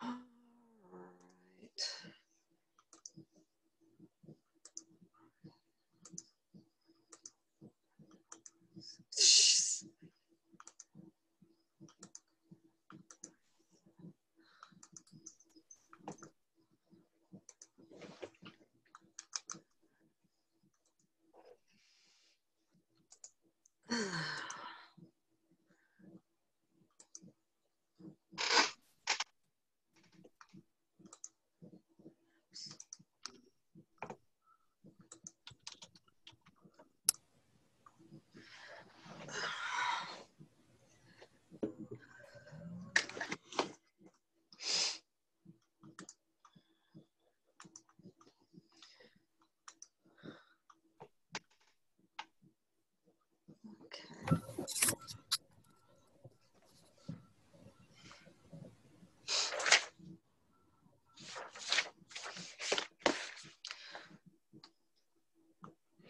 All right.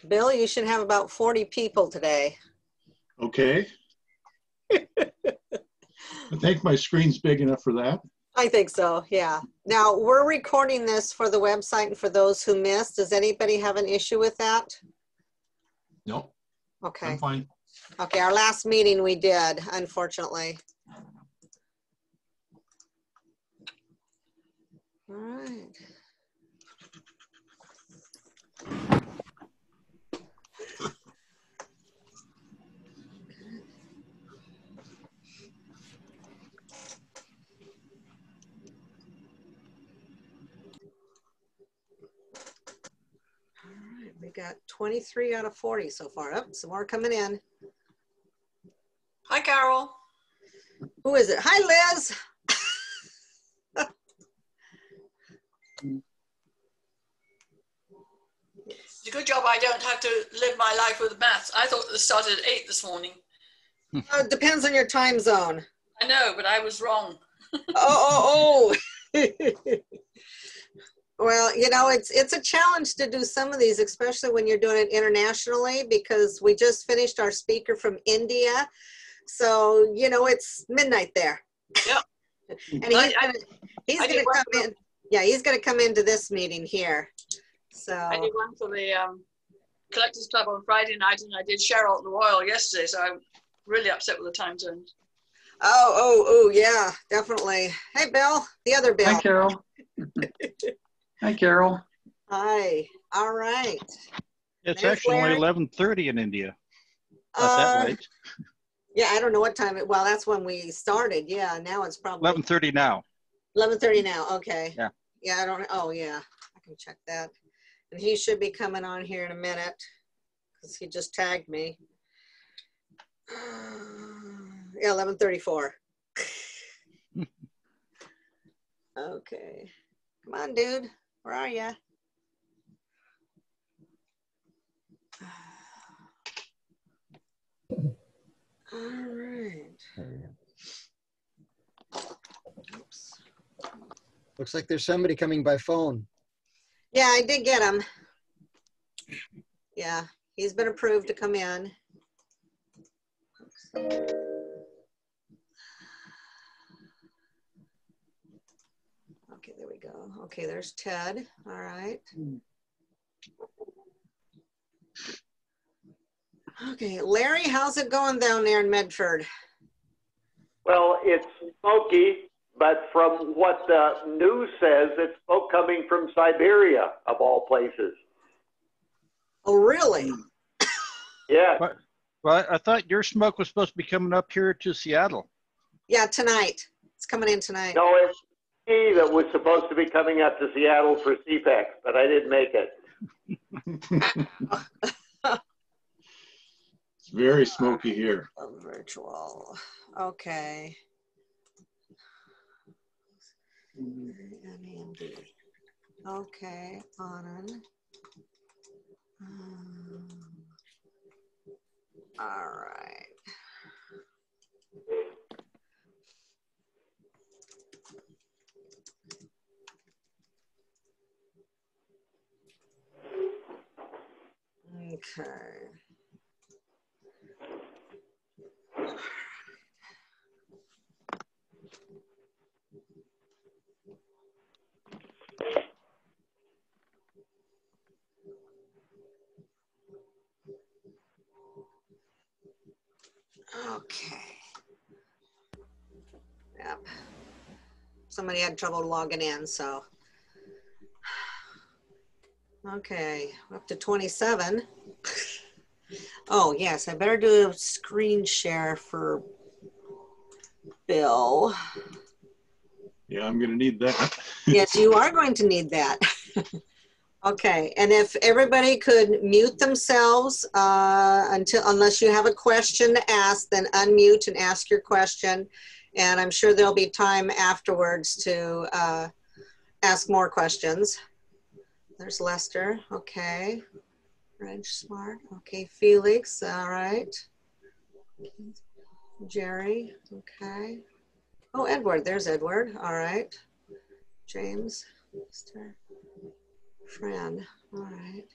Bill, you should have about 40 people today. Okay. I think my screen's big enough for that. I think so, yeah. Now, we're recording this for the website and for those who missed. Does anybody have an issue with that? No. Okay. I'm fine. Okay, our last meeting we did, unfortunately. All right. We got 23 out of 40 so far. Oh, some more coming in. Hi, Carol. Who is it? Hi, Liz. It's a good job I don't have to live my life with maths. I thought it started at 8 this morning. It depends on your time zone. I know, but I was wrong. Oh. Well, you know, it's a challenge to do some of these, especially when you're doing it internationally, because we just finished our speaker from India. So, you know, it's midnight there. Yeah. And he's gonna come in. Yeah, he's gonna come into this meeting here. So I did one for the Collectors Club on Friday night, and I did Cheryl at the Royal yesterday, so I'm really upset with the time zones. Oh, yeah, definitely. Hey, Bill, the other Bill. Hi, Carol. Hi, Carol. Hi. All right. It's There's actually Larry. only 11:30 in India. Not that late. Yeah, I don't know what time well, that's when we started. Yeah, now it's probably 11:30 now. 11:30 now. Okay. Yeah. Yeah, I don't. Oh, yeah. I can check that. And he should be coming on here in a minute because he just tagged me. Yeah, 11:34. Okay. Come on, dude. Where are you? All right. Oops. Looks like there's somebody coming by phone. Yeah, I did get him. Yeah, he's been approved to come in. Okay, there we go. Okay, there's Ted. All right. Okay, Larry, how's it going down there in Medford? Well, it's smoky, but from what the news says, it's smoke coming from Siberia, of all places. Oh, really? Yeah. Well, I thought your smoke was supposed to be coming up here to Seattle. Yeah, tonight. It's coming in tonight. No, it's me that was supposed to be coming up to Seattle for SEAPEX, but I didn't make it. It's very smoky here. Virtual. Okay. NAMD. Okay, on. All right. Okay. Okay. Yep. Somebody had trouble logging in, so. Okay, up to 27. Oh, yes, I better do a screen share for Bill. Yeah, I'm going to need that. Yes, you are going to need that. Okay, and if everybody could mute themselves unless you have a question to ask, then unmute and ask your question. And I'm sure there'll be time afterwards to ask more questions. There's Lester, okay. Reg Smart, okay. Felix, all right. Jerry, okay. Oh, Edward, there's Edward, all right. James, Mr. Fran, all right.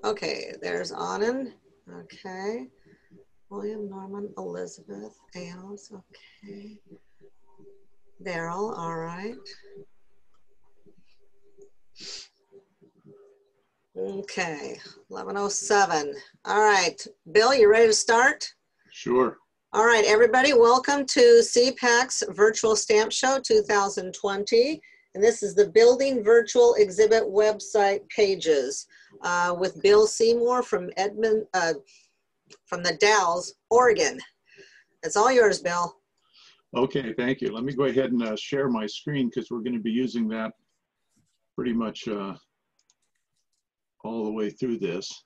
Okay, there's Anand, okay. William, Norman, Elizabeth, Ailes, okay. Daryl, all right. Okay, 11:07. All right, Bill, you ready to start? Sure. All right, everybody, welcome to SEAPEX Virtual Stamp Show 2020. And this is the Building Virtual Exhibit website pages with Bill Seymour from the Dalles, Oregon. It's all yours, Bill. Okay, thank you. Let me go ahead and share my screen because we're going to be using that pretty much all the way through this.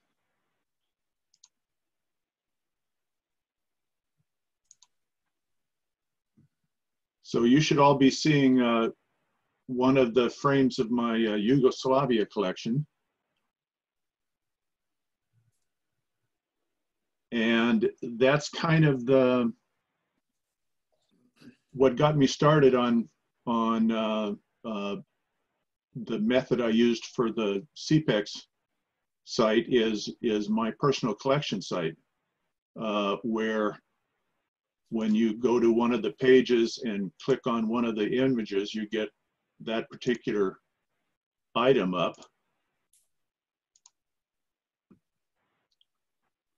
So you should all be seeing one of the frames of my Yugoslavia collection. And that's kind of what got me started on the method I used for the SEAPEX site is my personal collection site, where when you go to one of the pages and click on one of the images, you get that particular item up.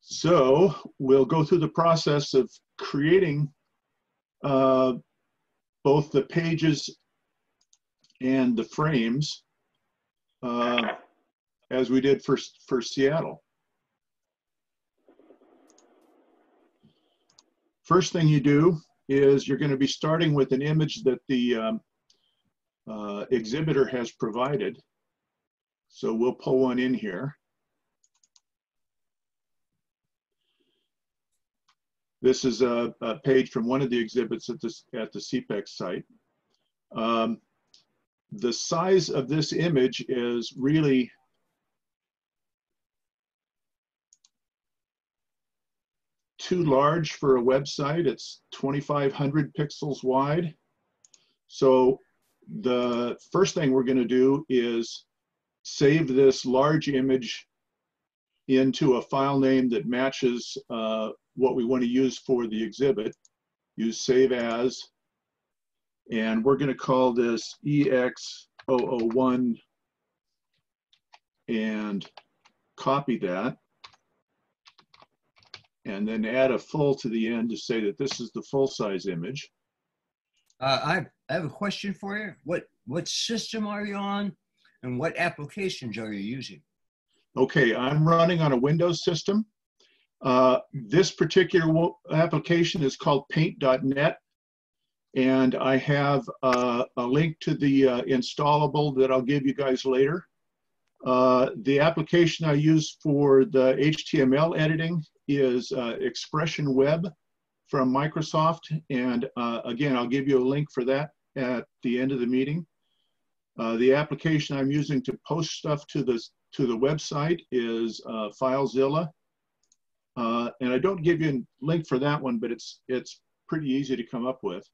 So we'll go through the process of creating both the pages and the frames as we did for Seattle. First thing you do is you're going to be starting with an image that the exhibitor has provided. So we'll pull one in here. This is a page from one of the exhibits at the SEAPEX site. The size of this image is really too large for a website. It's 2,500 pixels wide. So the first thing we're going to do is save this large image into a file name that matches what we want to use for the exhibit. Use Save As, and we're going to call this EX001 and copy that. And then add a full to the end to say that this is the full-size image. I have a question for you. What system are you on, and what applications are you using? Okay, I'm running on a Windows system. This particular application is called paint.net, and I have a link to the installable that I'll give you guys later. The application I use for the HTML editing is Expression Web from Microsoft, and again, I'll give you a link for that at the end of the meeting. The application I'm using to post stuff to the website is FileZilla, and I don't give you a link for that one, but it's pretty easy to come up with.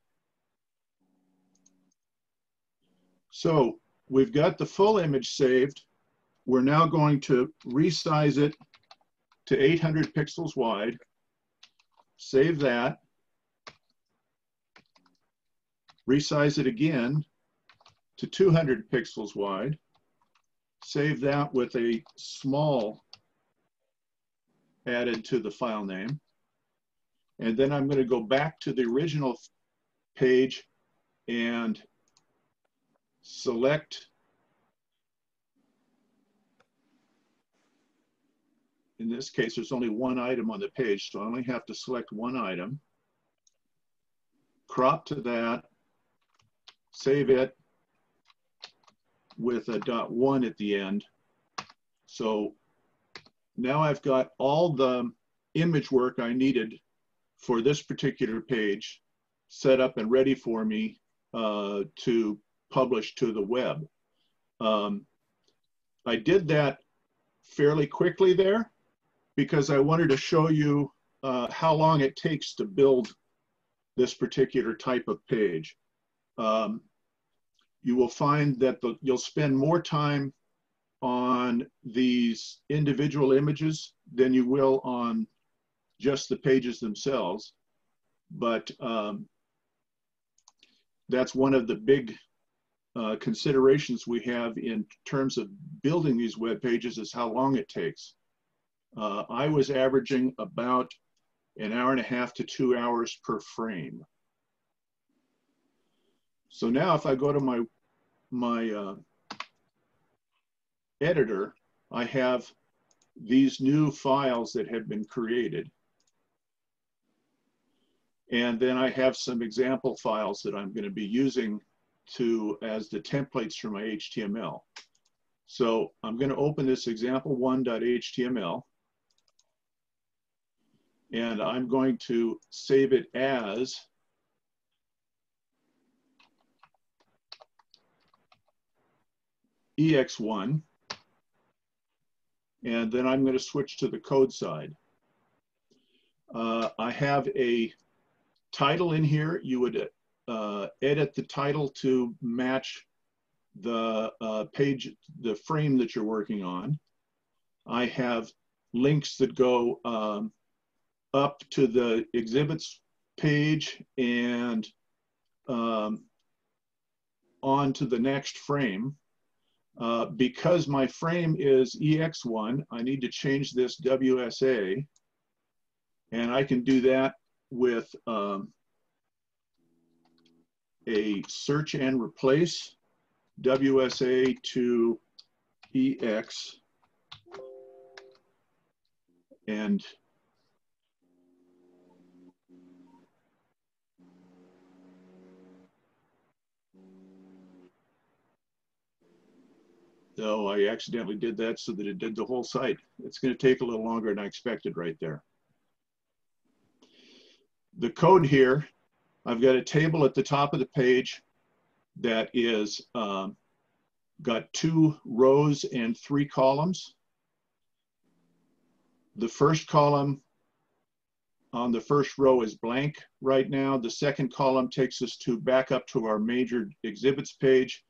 So we've got the full image saved. We're now going to resize it to 800 pixels wide. Save that. resize it again to 200 pixels wide, save that with a small added to the file name. And then I'm going to go back to the original page and select, in this case, there's only one item on the page, so I only have to select one item, crop to that, save it with a .1 at the end. So now I've got all the image work I needed for this particular page set up and ready for me to publish to the web. I did that fairly quickly there because I wanted to show you how long it takes to build this particular type of page. You will find that you'll spend more time on these individual images than you will on just the pages themselves. But that's one of the big considerations we have in terms of building these web pages is how long it takes. I was averaging about 1.5 hours to 2 hours per frame. So now if I go to my editor, I have these new files that have been created. And then I have some example files that I'm going to be using as the templates for my HTML. So I'm going to open this example1.html, and I'm going to save it as EX1, and then I'm going to switch to the code side. I have a title in here. You would edit the title to match the page, the frame that you're working on. I have links that go up to the exhibits page and on to the next frame. Because my frame is EX1, I need to change this WSA, and I can do that with a search and replace WSA to EX, and though I accidentally did that so that it did the whole site. It's going to take a little longer than I expected right there. The code here, I've got a table at the top of the page that is got 2 rows and 3 columns. The first column on the first row is blank right now. The second column takes us back up to our major exhibits page.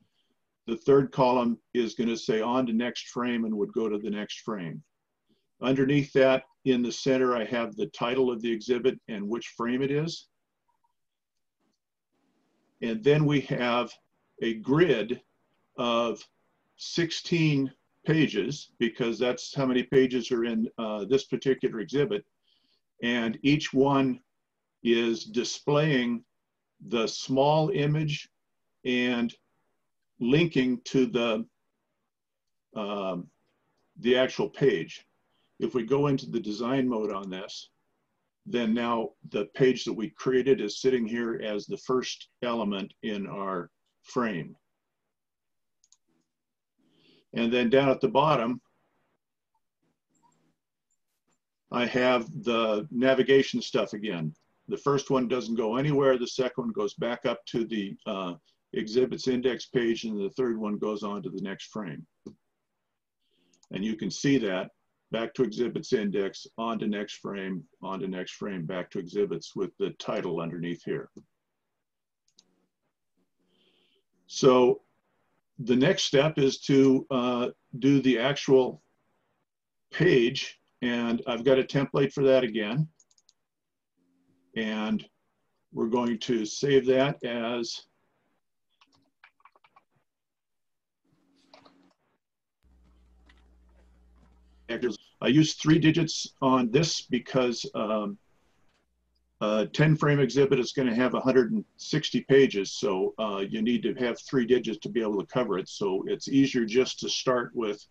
The third column is going to say on to next frame and would go to the next frame. Underneath that, in the center, I have the title of the exhibit and which frame it is. And then we have a grid of 16 pages, because that's how many pages are in this particular exhibit. And each one is displaying the small image and linking to the actual page. If we go into the design mode on this, then now the page that we created is sitting here as the first element in our frame. And then down at the bottom, I have the navigation stuff again. The first one doesn't go anywhere. The second one goes back up to the exhibits index page, and the third one goes on to the next frame. And you can see that back to exhibits index, on to next frame, back to exhibits with the title underneath here. So the next step is to do the actual page, and I've got a template for that again. And we're going to save that as I use 3 digits on this because a 10 frame exhibit is going to have 160 pages. So you need to have 3 digits to be able to cover it. So it's easier just to start with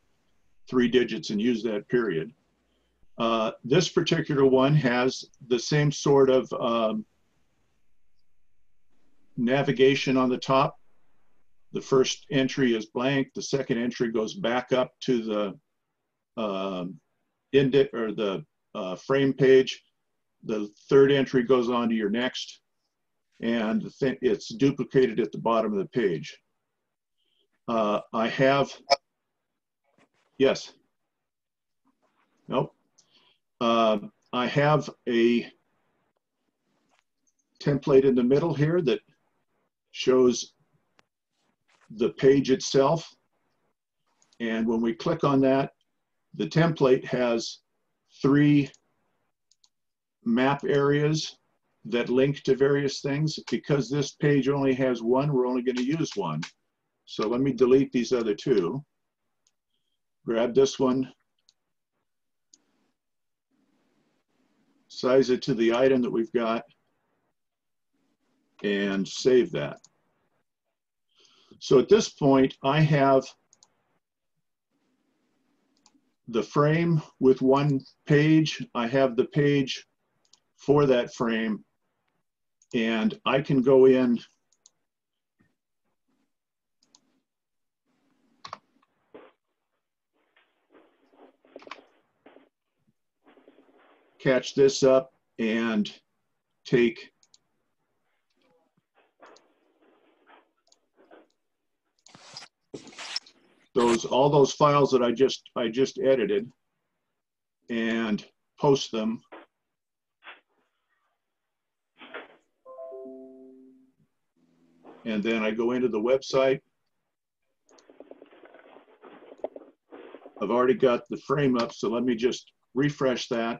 3 digits and use that period. This particular one has the same sort of navigation on the top. The first entry is blank. The second entry goes back up to the frame page. The third entry goes on to your next, and it's duplicated at the bottom of the page. I have, yes. Nope. I have a template in the middle here that shows the page itself. And when we click on that, the template has 3 map areas that link to various things. Because this page only has 1, we're only going to use 1. So let me delete these other 2. Grab this one, size it to the item that we've got, and save that. So at this point, I have the frame with 1 page. I have the page for that frame, and I can go in catch this up and take all those files that I just edited and post them. And then I go into the website. I've already got the frame up, so let me just refresh that.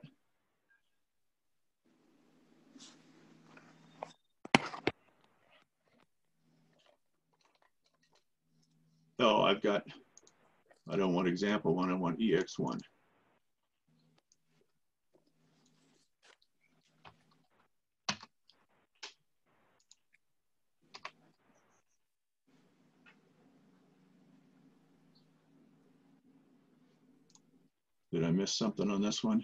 Oh, I don't want example 1, I want EX1. Did I miss something on this one?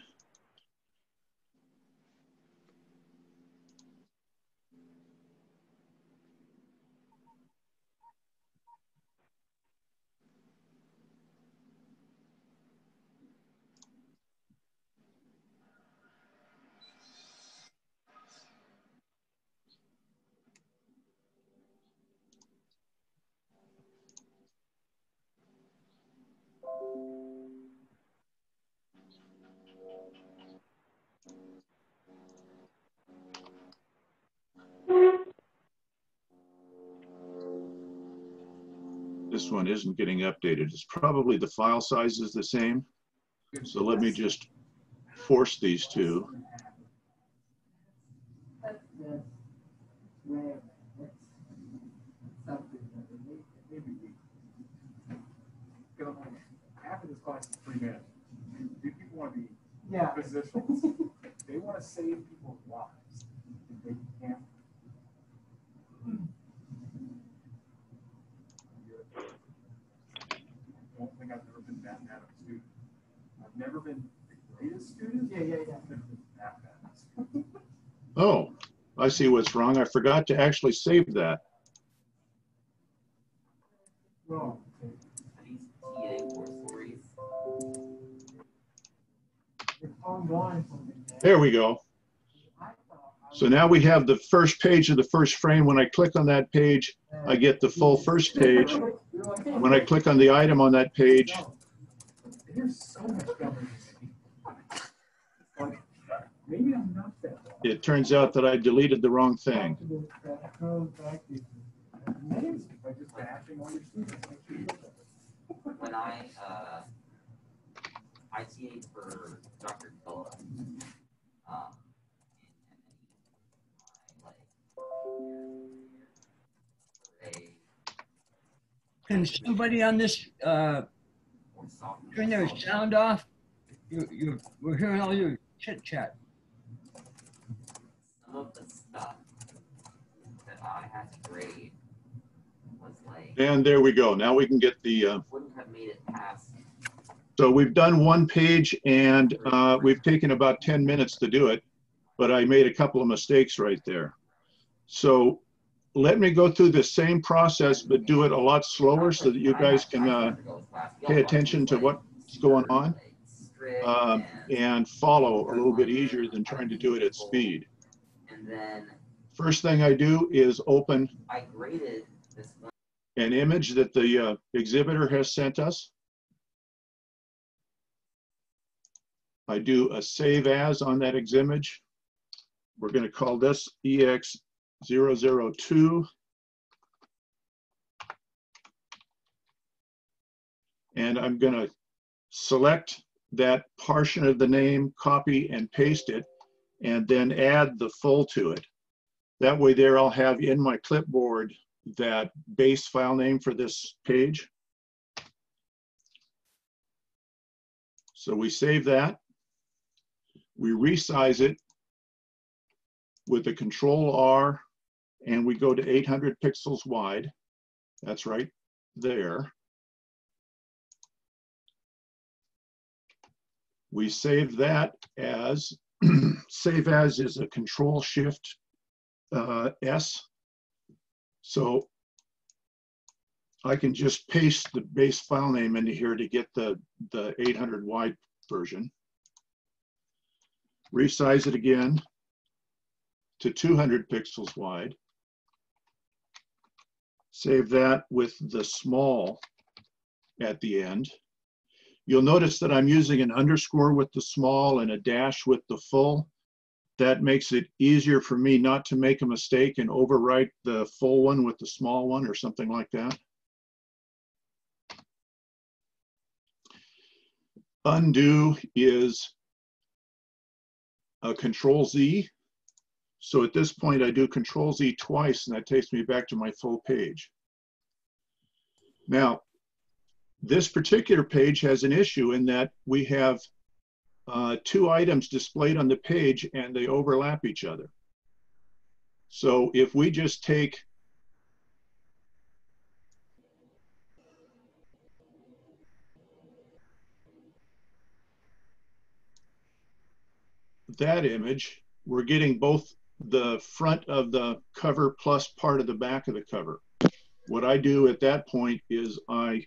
This one isn't getting updated. It's probably the file size is the same. So let me just force these 2. Half of this class is 3 minutes. People want to be physicians. They want to save people's lives. They can't. I don't think I've ever been that bad of a student. I've never been the greatest student. Yeah. I've never been that bad. Oh, I see what's wrong. I forgot to actually save that. Well, There we go. So now we have the first page of the first frame. When I click on that page, I get the full first page. When I click on the item on that page, it turns out that I deleted the wrong thing. When I ITA'd for Dr. Della, Can somebody on this turn their sound off? we're hearing all your chit chat. Some of the stuff that I had to grade was like. And there we go. Now we can get the. Wouldn't have made it past. So we've done one page, and we've taken about 10 minutes to do it, but I made a couple of mistakes right there. So let me go through the same process, but do it a lot slower so that you guys can pay attention to what's going on and follow a little bit easier than trying to do it at speed. And then first thing I do is open I graded this one. An image that the exhibitor has sent us. I do a save as on that image. We're going to call this EX002. And I'm going to select that portion of the name, copy and paste it, and then add the full to it. That way there I'll have in my clipboard that base file name for this page. So we save that. We resize it with a Control R, and we go to 800 pixels wide. That's right there. We save that as, save as is a Control Shift S. So I can just paste the base file name into here to get the 800 wide version. Resize it again to 200 pixels wide. Save that with the small at the end. You'll notice that I'm using an underscore with the small and a dash with the full. That makes it easier for me not to make a mistake and overwrite the full one with the small one or something like that. Undo is a Control Z. So at this point I do Control Z twice and that takes me back to my full page. Now, this particular page has an issue in that we have two items displayed on the page and they overlap each other. So if we just take that image, we're getting both the front of the cover plus part of the back of the cover. What I do at that point is I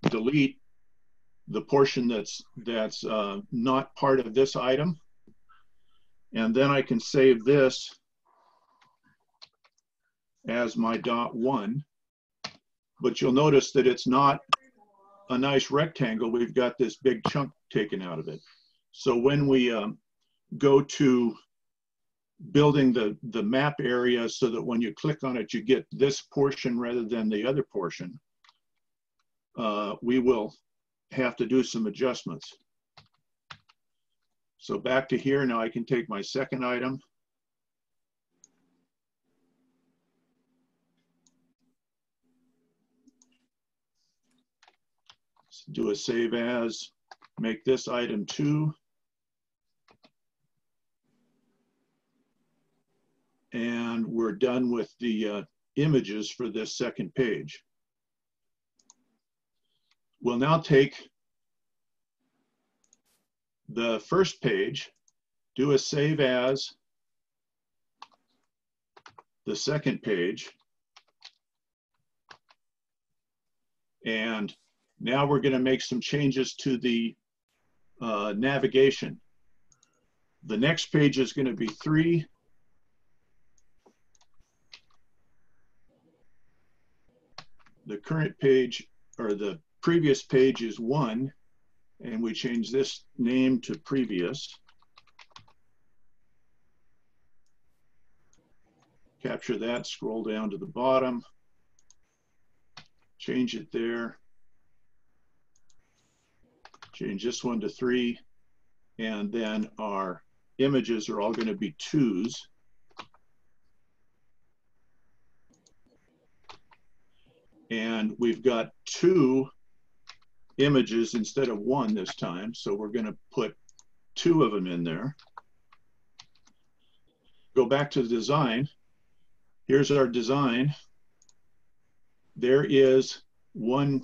delete the portion that's not part of this item, and then I can save this as my .1. But you'll notice that it's not a nice rectangle. We've got this big chunk taken out of it. So when we go to building the map area so that when you click on it, you get this portion rather than the other portion, we will have to do some adjustments. So back to here, now I can take my second item. Do a save as, make this item 2. And we're done with the images for this second page. We'll now take the first page, do a save as the second page, and now we're going to make some changes to the navigation. The next page is going to be 3. The current page, or the previous page, is 1, and we change this name to previous. Capture that, scroll down to the bottom, change it there, change this one to 3, and then our images are all going to be 2s. And we've got 2 images instead of 1 this time, so we're going to put 2 of them in there. Go back to the design. Here's our design. There is one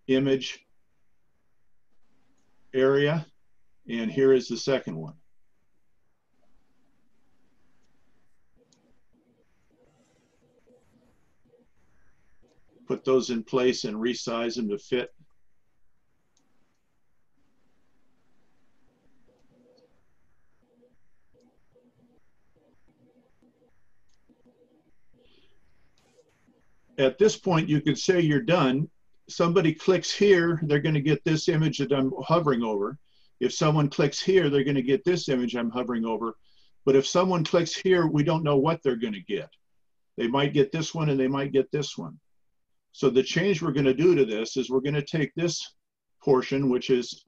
image area, and here is the second one. Put those in place and resize them to fit. At this point, you could say you're done. Somebody clicks here, they're going to get this image that I'm hovering over. If someone clicks here, they're going to get this image I'm hovering over. But if someone clicks here, we don't know what they're going to get. They might get this one and they might get this one. So the change we're going to do to this is we're going to take this portion, which is,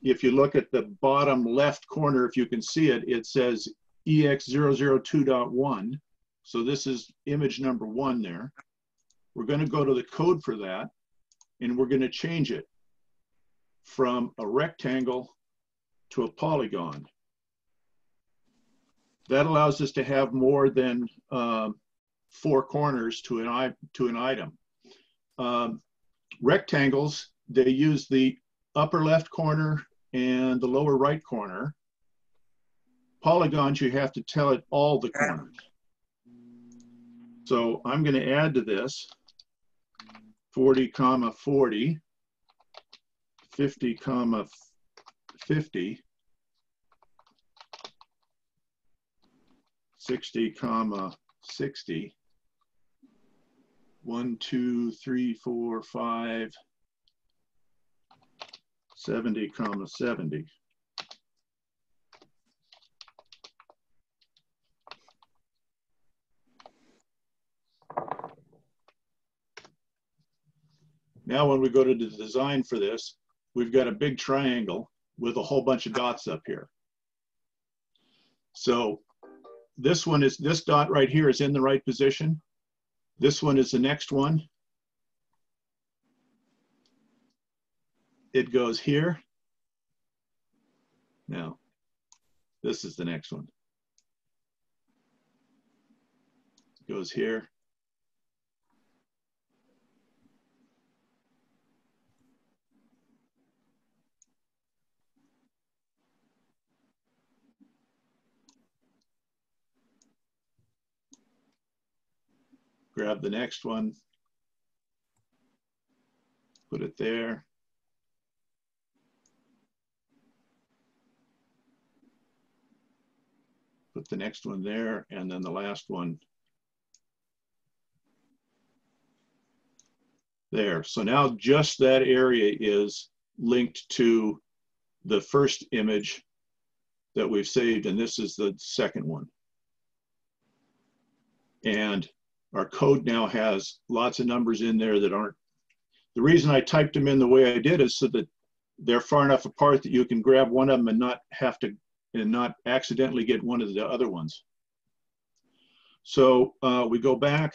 if you look at the bottom left corner, if you can see it, it says EX002.1. So this is image number 1 there. We're going to go to the code for that, and we're going to change it from a rectangle to a polygon. That allows us to have more than 4 corners to an item. Rectangles, they use the upper left corner and the lower right corner. Polygons, you have to tell it all the corners. So I'm going to add to this 40, 40, 50, 50, 60, 60, 1, 2, 3, 4, 5, 70, 70. Now when we go to the design for this, we've got a big triangle with a whole bunch of dots up here. So this one is, this dot right here is in the right position. This one is the next one. It goes here. Now, this is the next one. It goes here. Grab the next one, put it there. Put the next one there, and then the last one there. So now just that area is linked to the first image that we've saved, and this is the second one. And our code now has lots of numbers in there that aren't. The reason I typed them in the way I did is so that they're far enough apart that you can grab one of them and not have to, and not accidentally get one of the other ones. So we go back,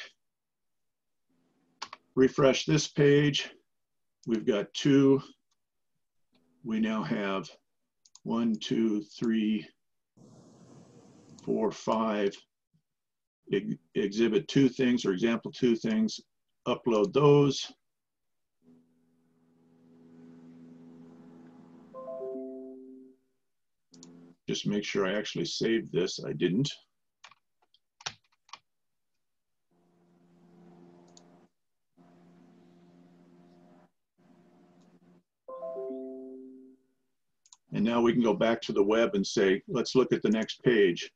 refresh this page. We've got 2. We now have 1, 2, 3, 4, 5. Exhibit 2 things or example 2 things, upload those. Just make sure I actually saved this. I didn't. And now we can go back to the web and say, let's look at the next page.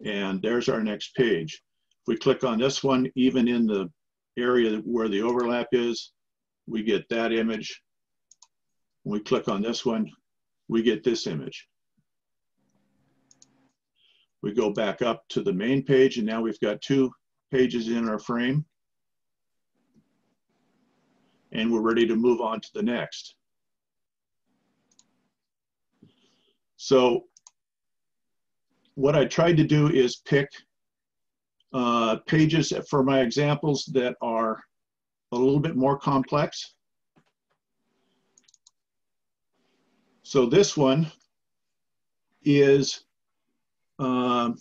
And there's our next page. If we click on this one, even in the area where the overlap is, we get that image. When we click on this one, we get this image. We go back up to the main page, and now we've got 2 pages in our frame. And we're ready to move on to the next. So what I tried to do is pick pages for my examples that are a little bit more complex. So this one is an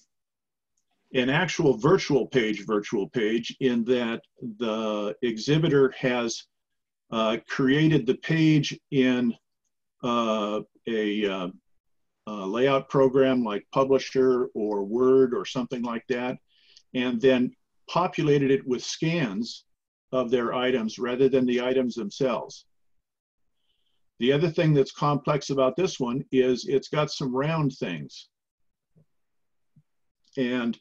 actual virtual page in that the exhibitor has created the page in a layout program like Publisher or Word or something like that, and then populated it with scans of their items rather than the items themselves. The other thing that's complex about this one is it's got some round things. And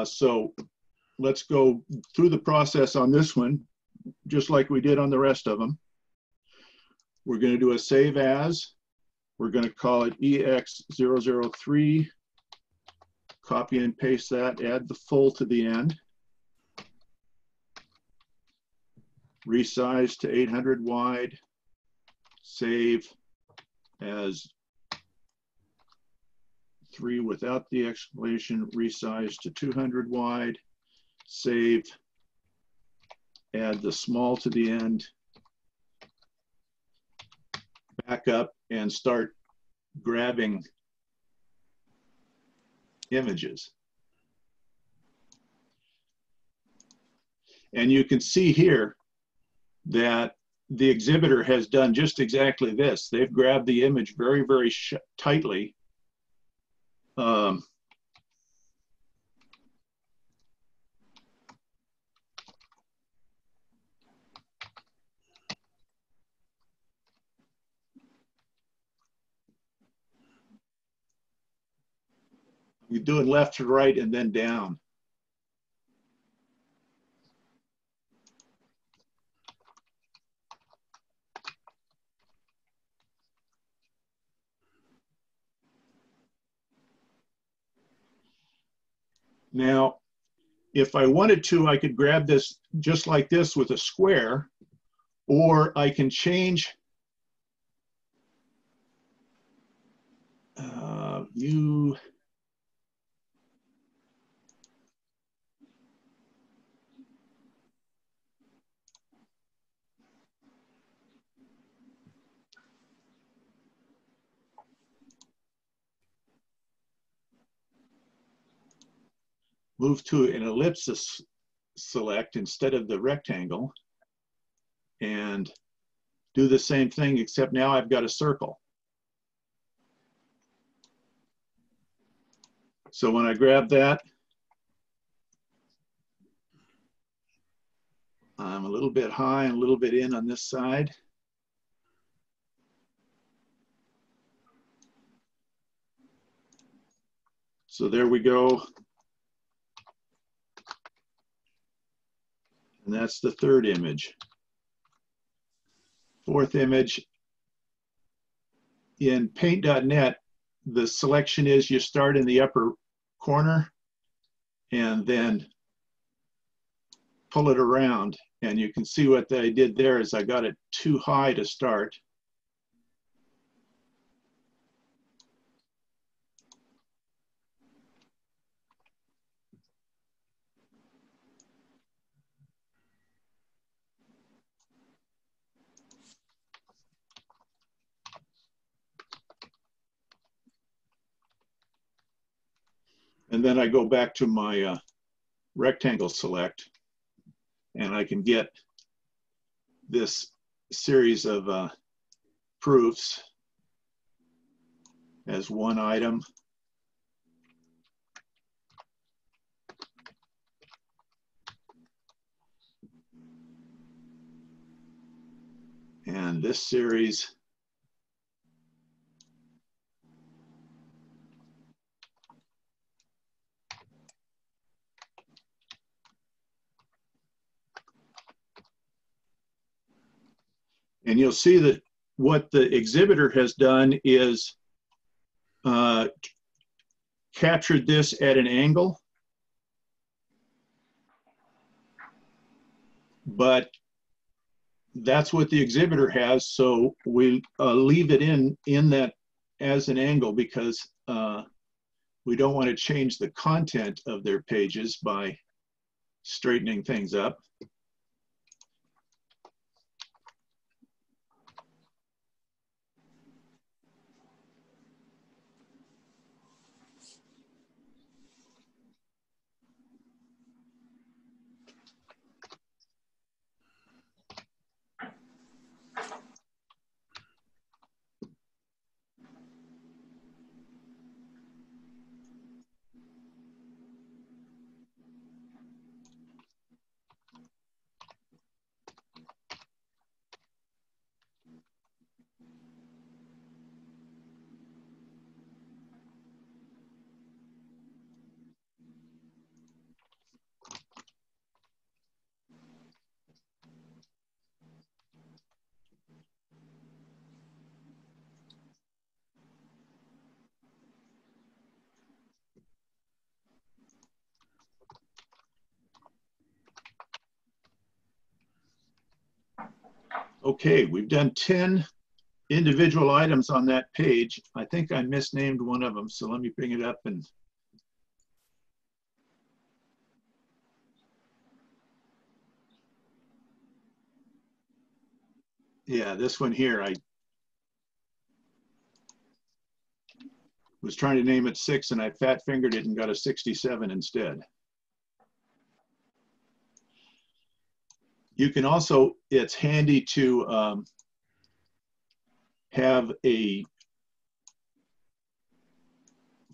so let's go through the process on this one, just like we did on the rest of them. We're going to do a save as. We're going to call it EX003. Copy and paste that, add the full to the end. Resize to 800 wide. Save as 3 without the exclamation, resize to 200 wide, save, add the small to the end, back up and start grabbing images. And you can see here that the exhibitor has done just exactly this. They've grabbed the image very, very tightly. You do it left to right and then down. Now, if I wanted to, I could grab this just like this with a square, or I can change view. Move to an ellipsis select instead of the rectangle and do the same thing, except now I've got a circle. So when I grab that, I'm a little bit high and a little bit in on this side. So there we go. And that's the third image. Fourth image. In Paint.net, the selection is you start in the upper corner and then pull it around. And you can see what I did there is I got it too high to start. And then I go back to my rectangle select, and I can get this series of proofs as one item. And this series and you'll see that what the exhibitor has done is captured this at an angle, but that's what the exhibitor has, so we leave it in that as an angle because we don't want to change the content of their pages by straightening things up. Okay, we've done 10 individual items on that page. I think I misnamed one of them, so let me bring it up and yeah, this one here, I was trying to name it 6 and I fat fingered it and got a 67 instead. You can also, it's handy to have a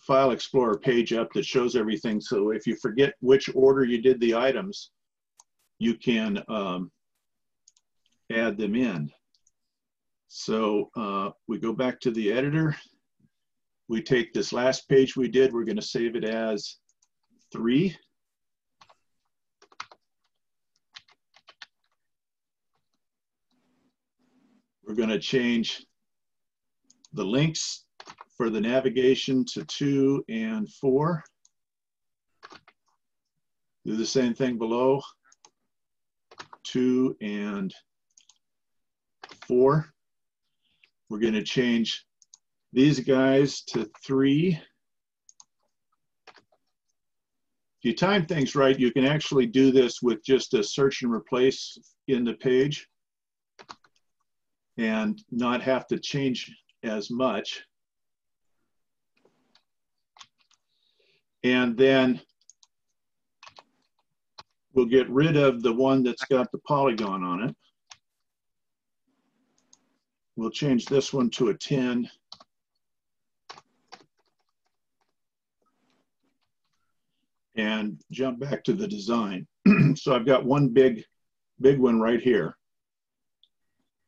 File Explorer page up that shows everything. So if you forget which order you did the items, you can add them in. So we go back to the editor. We take this last page we did, we're going to save it as 3. We're going to change the links for the navigation to 2 and 4. Do the same thing below, 2 and 4. We're going to change these guys to 3. If you time things right, you can actually do this with just a search and replace in the page and not have to change as much. And then we'll get rid of the one that's got the polygon on it. We'll change this one to a 10. And jump back to the design. So I've got one big one right here.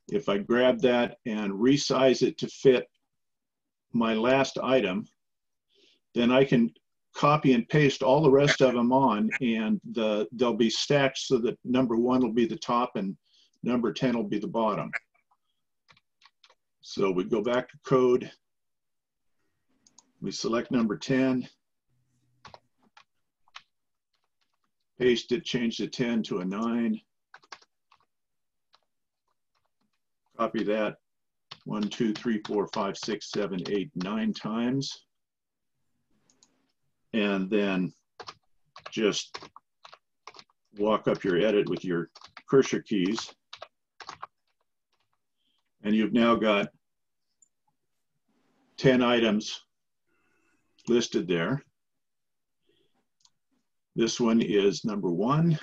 If I grab that and resize it to fit my last item, then I can copy and paste all the rest of them on, and they'll be stacked so that number 1 will be the top and number 10 will be the bottom. So we go back to code, we select number 10, paste it, change the 10 to a 9, copy that 1, 2, 3, 4, 5, 6, 7, 8, 9 times, and then just walk up your edit with your cursor keys, and you've now got 10 items listed there. This one is number 1.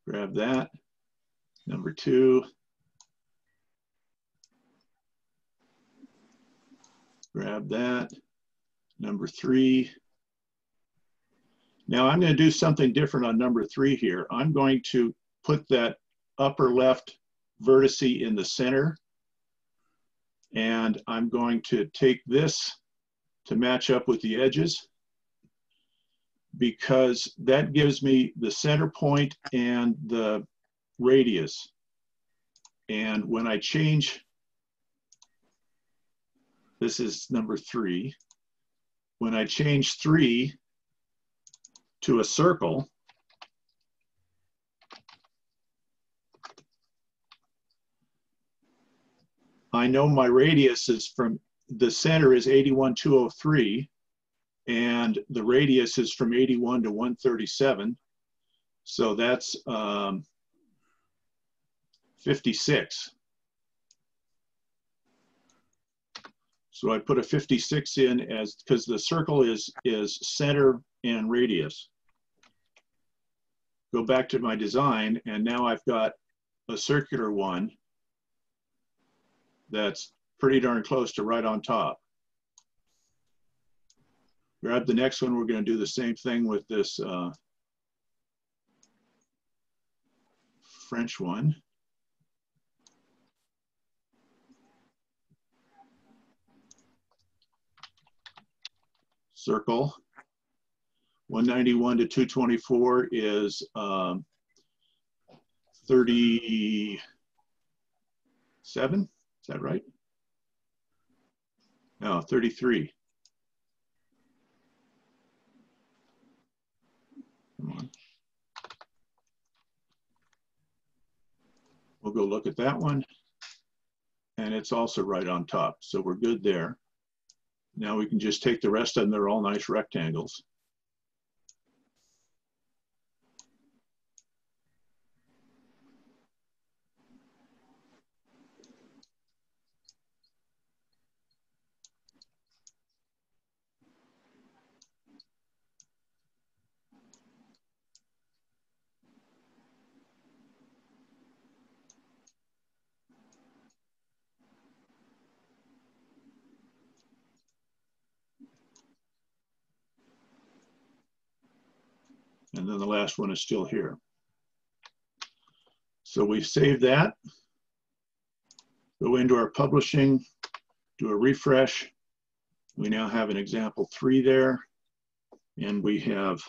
Grab that. Number 2. Grab that. Number 3. Now I'm going to do something different on number 3 here. I'm going to put that upper left vertice in the center, and I'm going to take this to match up with the edges, because that gives me the center point and the radius. And when I change, this is number 3, when I change 3 to a circle, I know my radius is from, the center is 81,203, and the radius is from 81 to 137. So that's 56. So I put a 56 in as, because the circle is center and radius. Go back to my design, and now I've got a circular one that's pretty darn close to right on top. Grab the next one. We're going to do the same thing with this French one. Circle. 191 to 224 is 37. Is that right? No, 33. Come on. go look at that one. And it's also right on top. So we're good there. Now we can just take the rest of them. They're all nice rectangles. And then the last one is still here. So we've saved that. Go into our publishing, do a refresh. We now have an example 3 there, and we have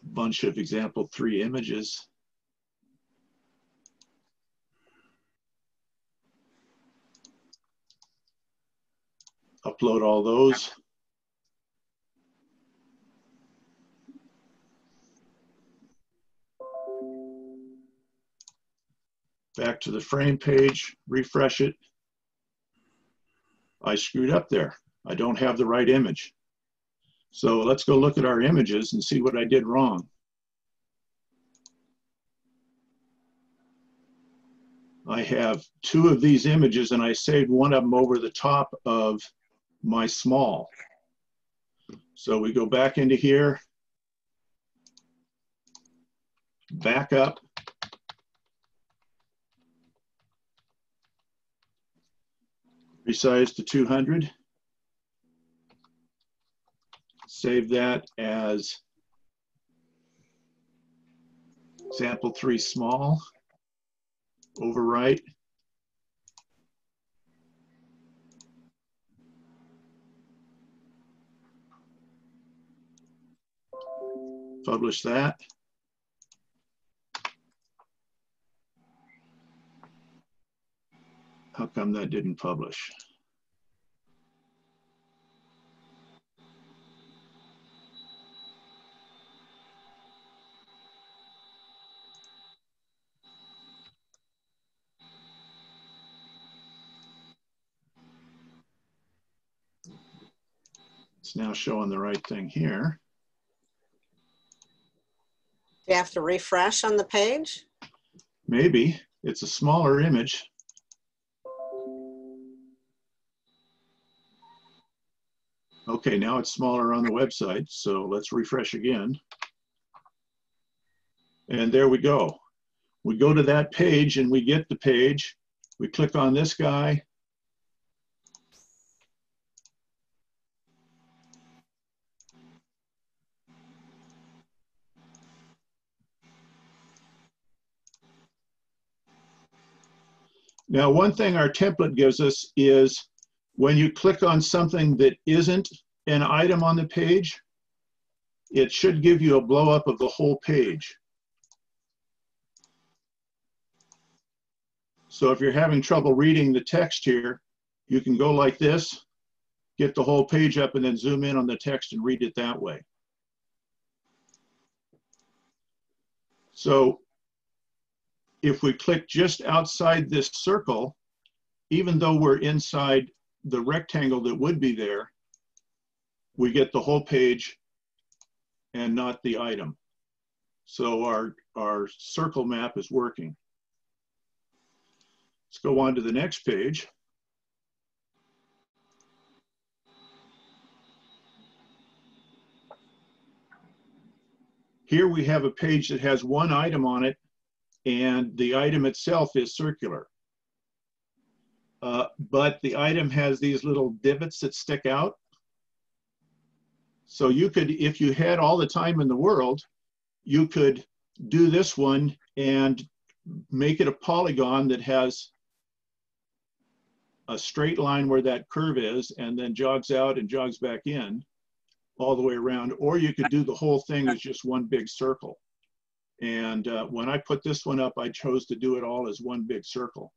a bunch of example 3 images. Upload all those. Back to the frame page, refresh it. I screwed up there. I don't have the right image. So let's go look at our images and see what I did wrong. I have 2 of these images and I saved one of them over the top of my small. So we go back into here, back up. Resize to 200. Save that as example 3 small. Overwrite. Publish that. How come that didn't publish? It's now showing the right thing here. You have to refresh on the page? Maybe. It's a smaller image. Okay, now it's smaller on the website, so let's refresh again. And there we go. We go to that page and we get the page. We click on this guy. Now, one thing our template gives us is when you click on something that isn't an item on the page, it should give you a blow up of the whole page. So if you're having trouble reading the text here, you can go like this, get the whole page up, and then zoom in on the text and read it that way. So if we click just outside this circle, even though we're inside the rectangle that would be there, we get the whole page and not the item. So our circle map is working. Let's go on to the next page. Here we have a page that has one item on it, and the item itself is circular. But the item has these little divots that stick out. So you could, if you had all the time in the world, you could do this one and make it a polygon that has a straight line where that curve is and then jogs out and jogs back in all the way around. Or you could do the whole thing as just one big circle. And when I put this one up, I chose to do it all as one big circle.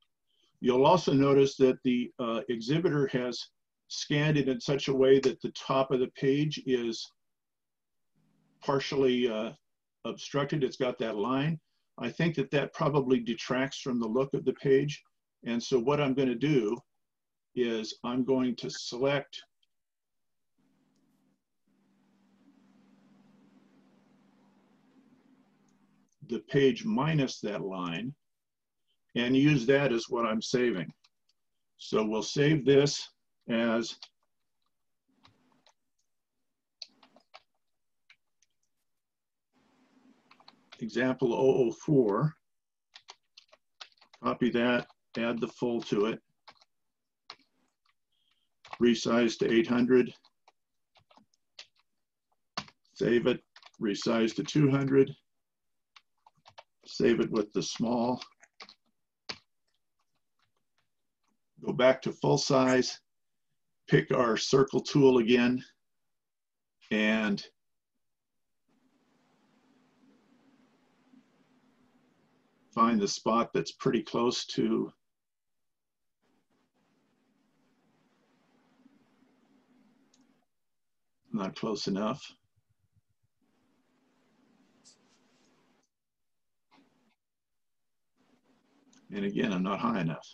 You'll also notice that the exhibitor has scanned it in such a way that the top of the page is partially obstructed. It's got that line. I think that that probably detracts from the look of the page. And so what I'm going to do is I'm going to select the page minus that line and use that as what I'm saving. So we'll save this as example 004. Copy that, add the full to it, resize to 800, save it, resize to 200, save it with the small, go back to full size, pick our circle tool again, and find the spot that's pretty close to not close enough. And again, I'm not high enough.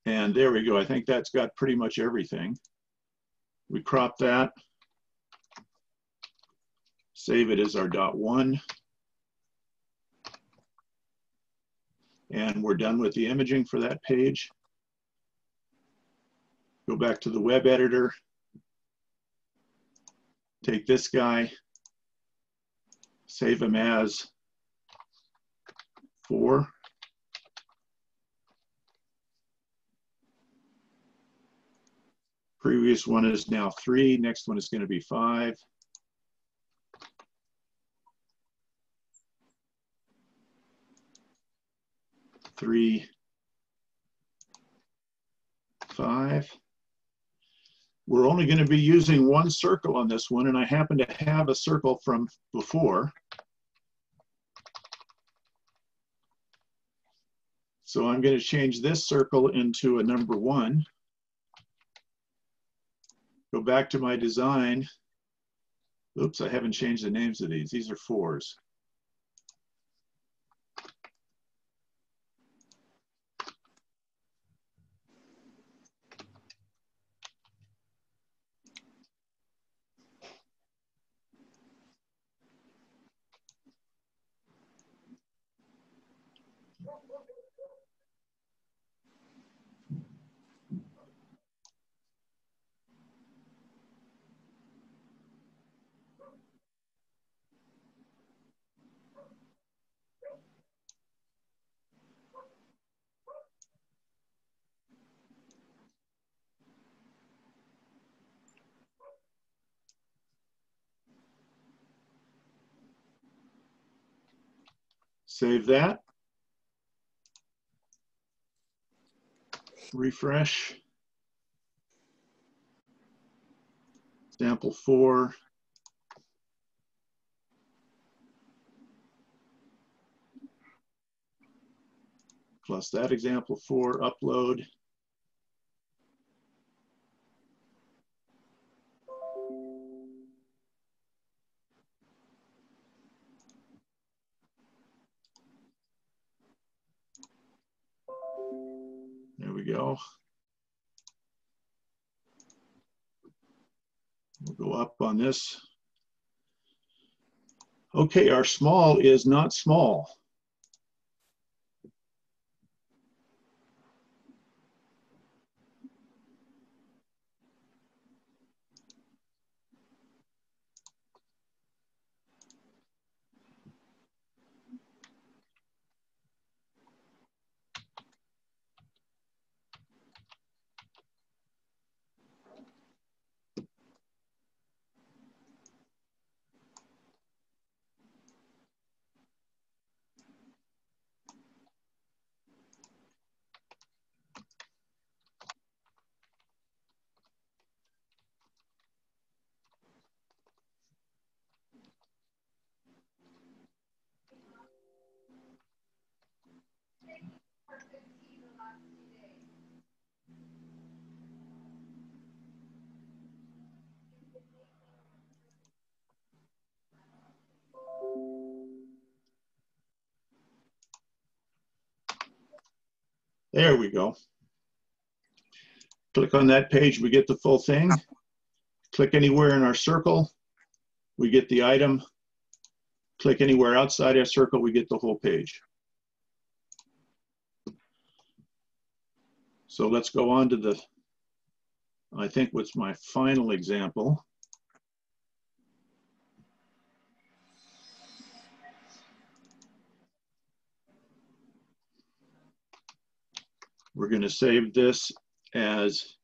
And there we go. I think that's got pretty much everything. We crop that, save it as our .1. And we're done with the imaging for that page. Go back to the web editor, take this guy, save him as 4. Previous one is now 3, next one is going to be 5. Three, 5. We're only going to be using one circle on this one, and I happen to have a circle from before. So I'm going to change this circle into a number 1. Go back to my design. Oops, I haven't changed the names of these. These are 4s. Save that. Refresh. Sample 4. Plus that example 4, upload. There we go. We'll go up on this. Okay, our small is not small. There we go. Click on that page, we get the full thing. Click anywhere in our circle, we get the item. Click anywhere outside our circle, we get the whole page. So let's go on to the, I think what's my final example. We're going to save this as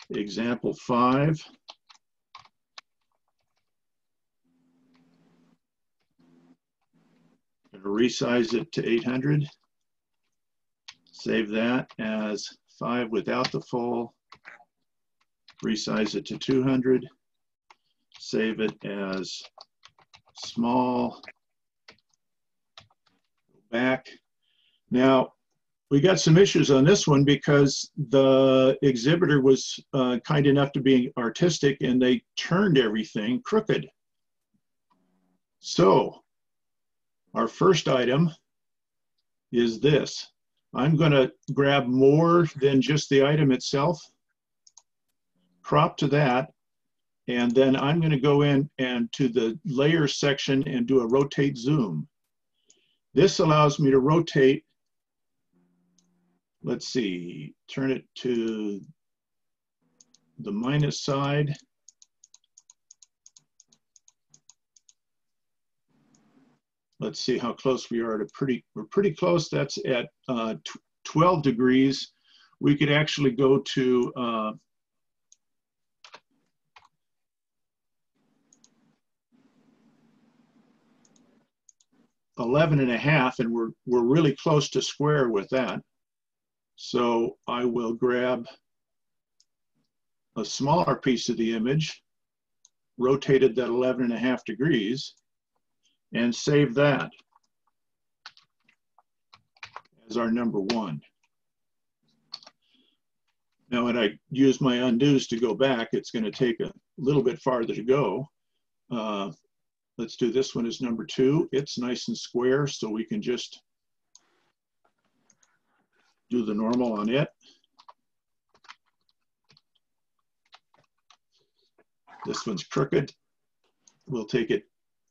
example 5. Resize it to 800. Save that as 5 without the full. Resize it to 200. Save it as small. Back. Now, we got some issues on this one because the exhibitor was kind enough to be artistic and they turned everything crooked. So, our first item is this. I'm going to grab more than just the item itself, crop to that, and then I'm going to go in and to the layer section and do a rotate zoom. This allows me to rotate, let's see, turn it to the minus side. Let's see how close we are to we're pretty close. That's at 12 degrees. We could actually go to 11.5, and we're really close to square with that. So I will grab a smaller piece of the image, rotated that 11.5 degrees, and save that as our number 1. Now, when I use my undos to go back, it's going to take a little bit farther to go. Let's do this one as number 2. It's nice and square, so we can just do the normal on it. This one's crooked. We'll take it,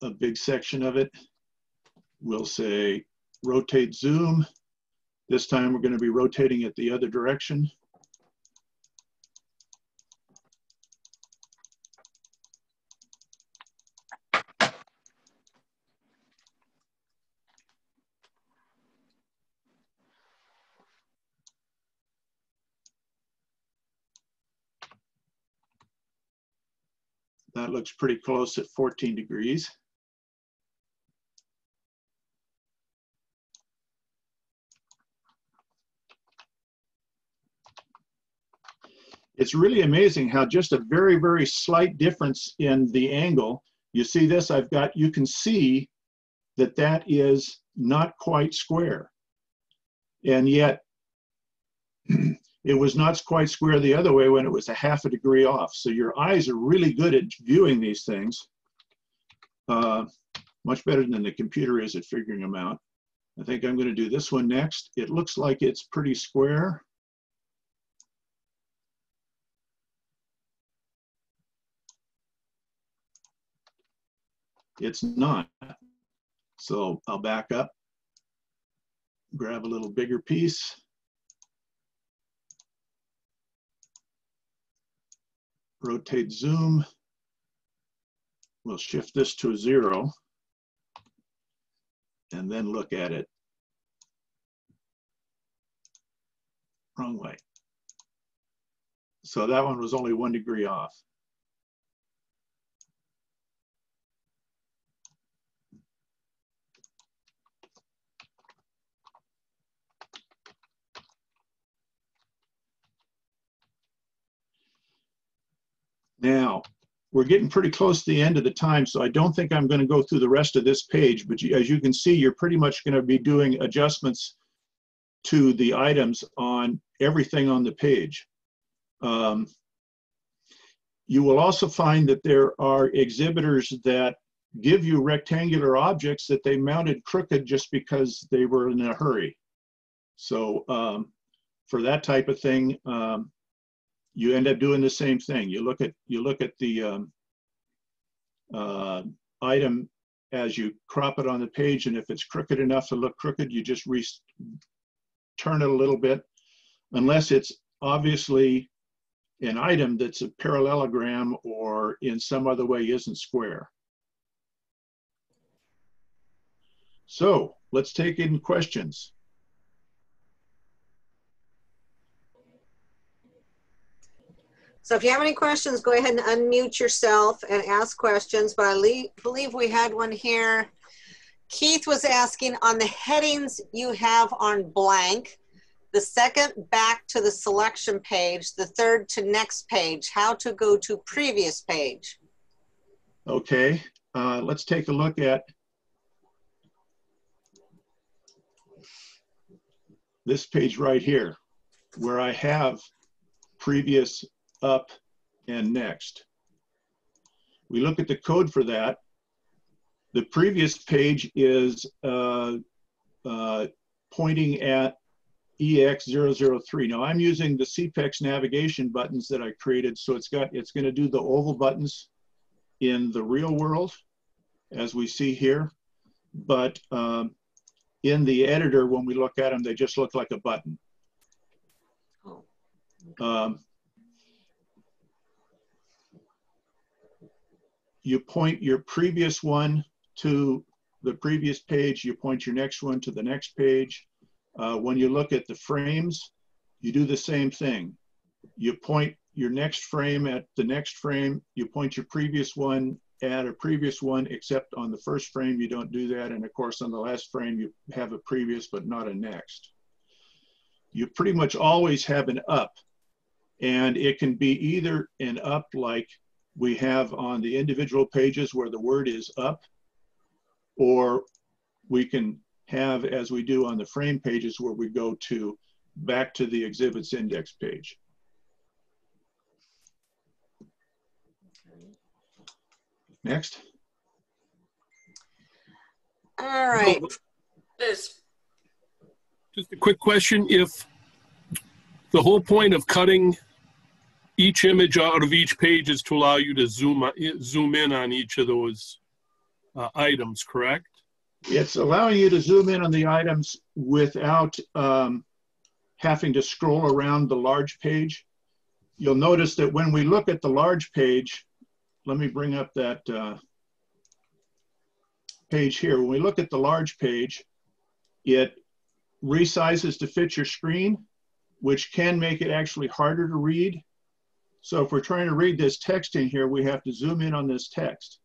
a big section of it. We'll say rotate zoom. This time we're going to be rotating it the other direction. That looks pretty close at 14 degrees. It's really amazing how just a very, very slight difference in the angle. You see this, you can see that that is not quite square. And yet, it was not quite square the other way when it was a ½ degree off. So your eyes are really good at viewing these things, much better than the computer is at figuring them out. I think I'm going to do this one next. It looks like it's pretty square. It's not. So I'll back up, grab a little bigger piece. Rotate zoom. We'll shift this to a 0 and then look at it. Wrong way. So that one was only 1 degree off. Now, we're getting pretty close to the end of the time, so I don't think I'm going to go through the rest of this page, but as you can see, you're pretty much going to be doing adjustments to the items on everything on the page. You will also find that there are exhibitors that give you rectangular objects that they mounted crooked just because they were in a hurry. So for that type of thing, you end up doing the same thing. You look at the item as you crop it on the page, and if it's crooked enough to look crooked, you just turn it a little bit, unless it's obviously an item that's a parallelogram or in some other way isn't square. So let's take in questions. So if you have any questions, go ahead and unmute yourself and ask questions. But I believe we had one here. Keith was asking, on the headings you have on blank, the second back to the selection page, the third to next page, how to go to previous page. Okay, let's take a look at this page right here, where I have previous, up, and next. We look at the code for that. The previous page is pointing at EX003. Now I'm using the SEAPEX navigation buttons that I created, so it's going to do the oval buttons in the real world, as we see here. But in the editor, when we look at them, they just look like a button. You point your previous one to the previous page, you point your next one to the next page. When you look at the frames, you do the same thing. You point your next frame at the next frame, you point your previous one at a previous one, except on the first frame you don't do that, and of course on the last frame you have a previous but not a next. You pretty much always have an up, and it can be either an up like we have on the individual pages where the word is up, or we can have, as we do on the frame pages, where we go to back to the exhibits index page. Next. All right. Liz. Just a quick question. If the whole point of cutting each image out of each page is to allow you to zoom in on each of those items, correct? It's allowing you to zoom in on the items without having to scroll around the large page. You'll notice that when we look at the large page, let me bring up that page here. When we look at the large page, it resizes to fit your screen, which can make it actually harder to read. So if we're trying to read this text in here, we have to zoom in on this text.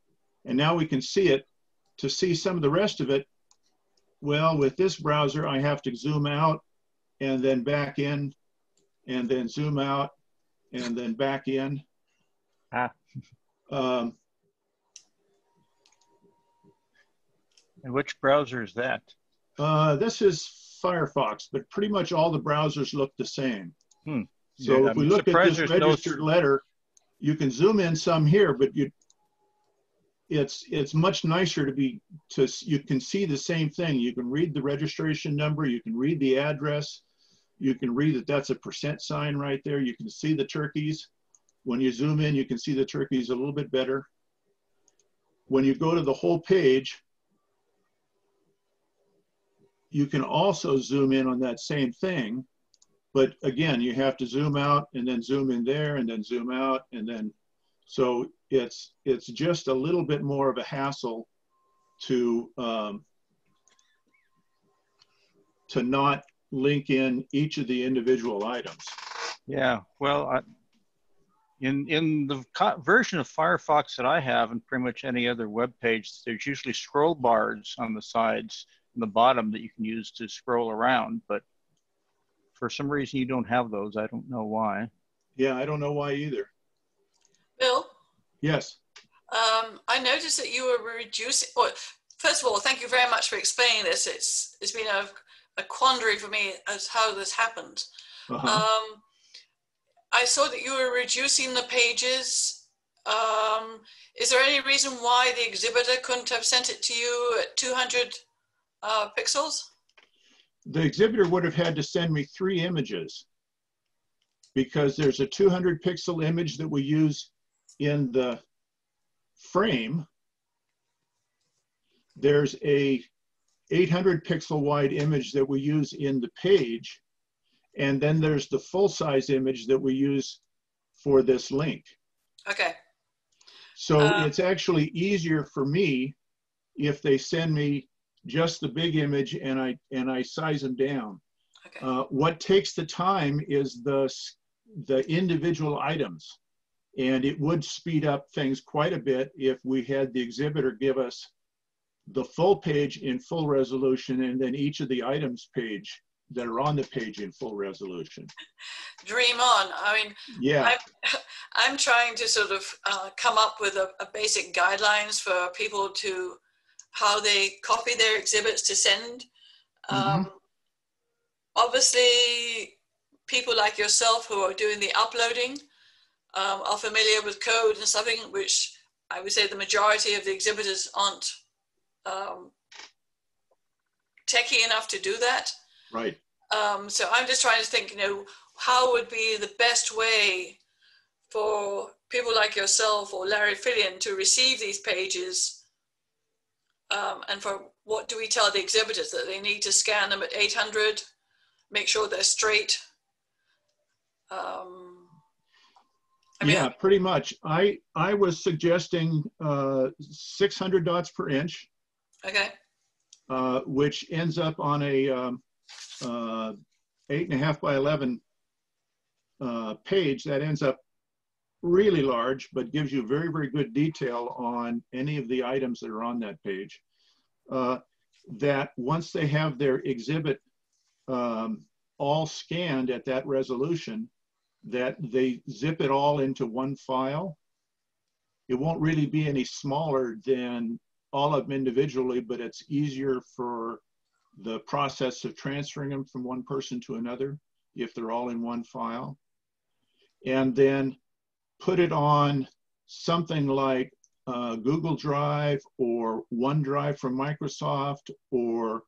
And now we can see it. To see some of the rest of it, well, with this browser, I have to zoom out and then back in, and then zoom out and then back in. And which browser is that? This is Firefox, but pretty much all the browsers look the same. So Yeah, if we look at this registered letter, you can zoom in some here, but it's much nicer you can see the same thing. You can read the registration number, you can read the address, you can read that that's a % sign right there. You can see the turkeys. When you zoom in, you can see the turkeys a little bit better. When you go to the whole page, you can also zoom in on that same thing. But again, you have to zoom out and then zoom in there and then zoom out and then, so it's just a little bit more of a hassle to not link in each of the individual items. Yeah, well, in the version of Firefox that I have, and pretty much any other web page, there's usually scroll bars on the sides and the bottom that you can use to scroll around. But for some reason, you don't have those. I don't know why. Yeah, I don't know why either. Bill? Yes. I noticed that you were reducing, well, first of all, thank you very much for explaining this. It's been a quandary for me as how this happened. I saw that you were reducing the pages. Is there any reason why the exhibitor couldn't have sent it to you at 200 pixels? The exhibitor would have had to send me 3 images. because there's a 200 pixel image that we use in the frame. There's a 800 pixel wide image that we use in the page. And then there's the full size image that we use for this link. Okay. So it's actually easier for me if they send me just the big image and I size them down. Okay. What takes the time is the individual items. And it would speed up things quite a bit if we had the exhibitor give us the full page in full resolution and then each of the items page that are on the page in full resolution. Dream on. I mean, yeah, I'm trying to sort of come up with a basic guidelines for people to how they copy their exhibits to send. Obviously, people like yourself who are doing the uploading are familiar with code and something which I would say the majority of the exhibitors aren't techie enough to do that. Right. So I'm just trying to think, you know, how would be the best way for people like yourself or Larry Fillion to receive these pages, and for what do we tell the exhibitors, that they need to scan them at 800, make sure they're straight? Yeah, pretty much. I was suggesting 600 dots per inch. Okay. Which ends up on a 8.5 by 11 page. That ends up really large, but gives you very, very good detail on any of the items that are on that page. That once they have their exhibit all scanned at that resolution, that they zip it all into one file. It won't really be any smaller than all of them individually, but it's easier for the process of transferring them from one person to another if they're all in one file. And then put it on something like Google Drive or OneDrive from Microsoft or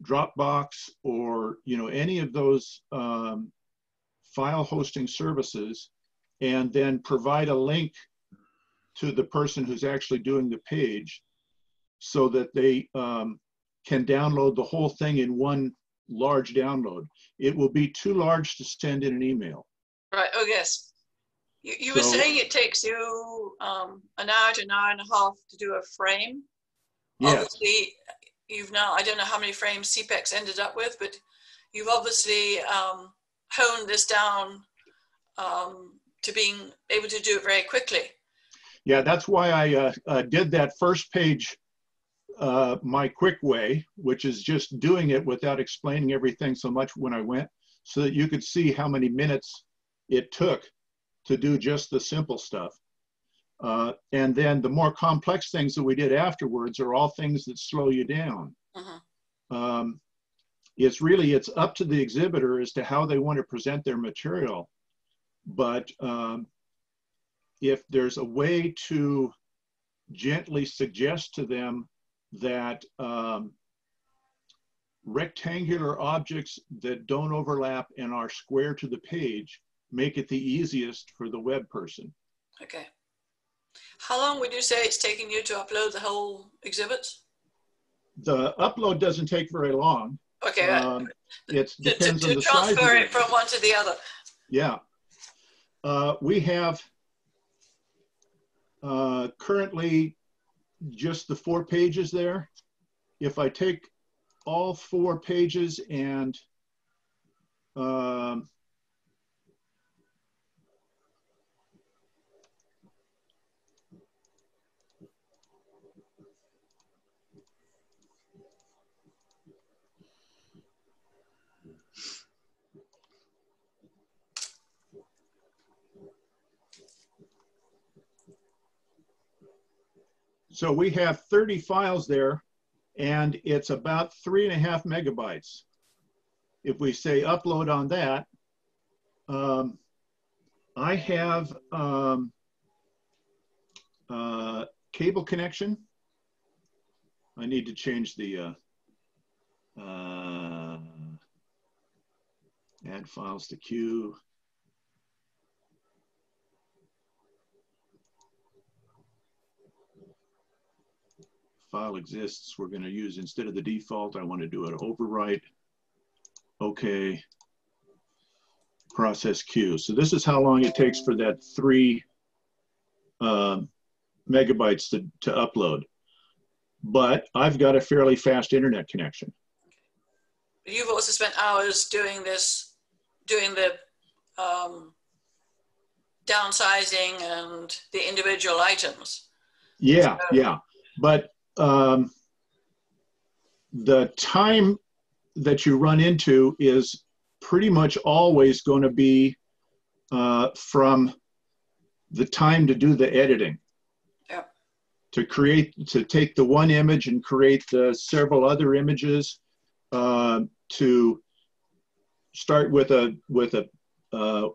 Dropbox or any of those file hosting services, and then provide a link to the person who's actually doing the page so that they can download the whole thing in one large download. It will be too large to send in an email. Right. Oh, yes. You were saying it takes you an hour to an hour and a half to do a frame. Yes. Obviously, you've now, I don't know how many frames SEAPEX ended up with, but you've obviously honed this down to being able to do it very quickly. Yeah, that's why I did that first page my quick way, which is just doing it without explaining everything so much when I went, so that you could see how many minutes it took to do just the simple stuff. And then the more complex things that we did afterwards are all things that slow you down. It's up to the exhibitor as to how they want to present their material. But if there's a way to gently suggest to them that rectangular objects that don't overlap and are square to the page make it the easiest for the web person. Okay. How long would you say it's taking you to upload the whole exhibits? The upload doesn't take very long. Okay. It depends on the size. To transfer it from one to the other. Yeah. We have currently just the 4 pages there. If I take all 4 pages and so we have 30 files there, and it's about 3.5 megabytes. If we say upload on that, I have cable connection. I need to change the add files to queue. File exists, we're going to use, instead of the default, I want to do an overwrite. Okay. Process queue. So this is how long it takes for that 3 megabytes to upload. But I've got a fairly fast internet connection. You've also spent hours doing this, doing the downsizing and the individual items. Yeah, so, yeah. But the time that you run into is pretty much always going to be from the time to do the editing. Yeah. To take the one image and create the several other images, to start with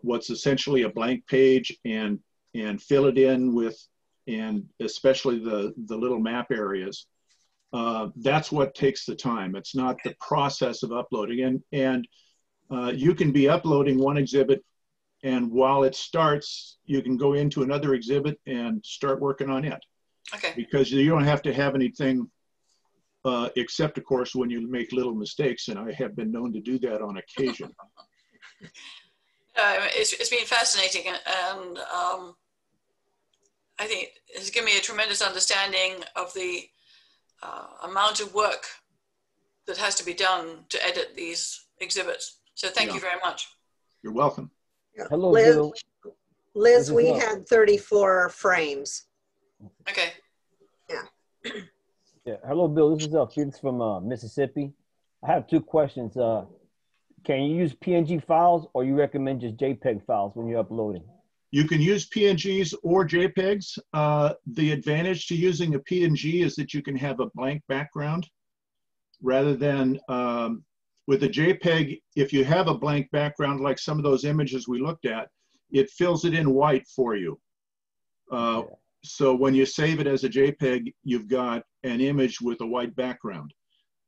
what's essentially a blank page and fill it in with, and especially the little map areas. That's what takes the time. It's not the process of uploading. And you can be uploading one exhibit, and while it starts, you can go into another exhibit and start working on it. Okay. Because you don't have to have anything, except, of course, when you make little mistakes, and I have been known to do that on occasion. It's been fascinating, and I think it's given me a tremendous understanding of the amount of work that has to be done to edit these exhibits. So thank you very much. You're welcome. Yeah. Hello, Bill. Liz, we had 34 frames. Okay. Yeah. Yeah. Hello, Bill. This is Felix from Mississippi. I have 2 questions. Can you use PNG files, or you recommend just JPEG files when you're uploading? You can use PNGs or JPEGs. The advantage to using a PNG is that you can have a blank background rather than with a JPEG. If you have a blank background, like some of those images we looked at, it fills it in white for you. So when you save it as a JPEG, you've got an image with a white background.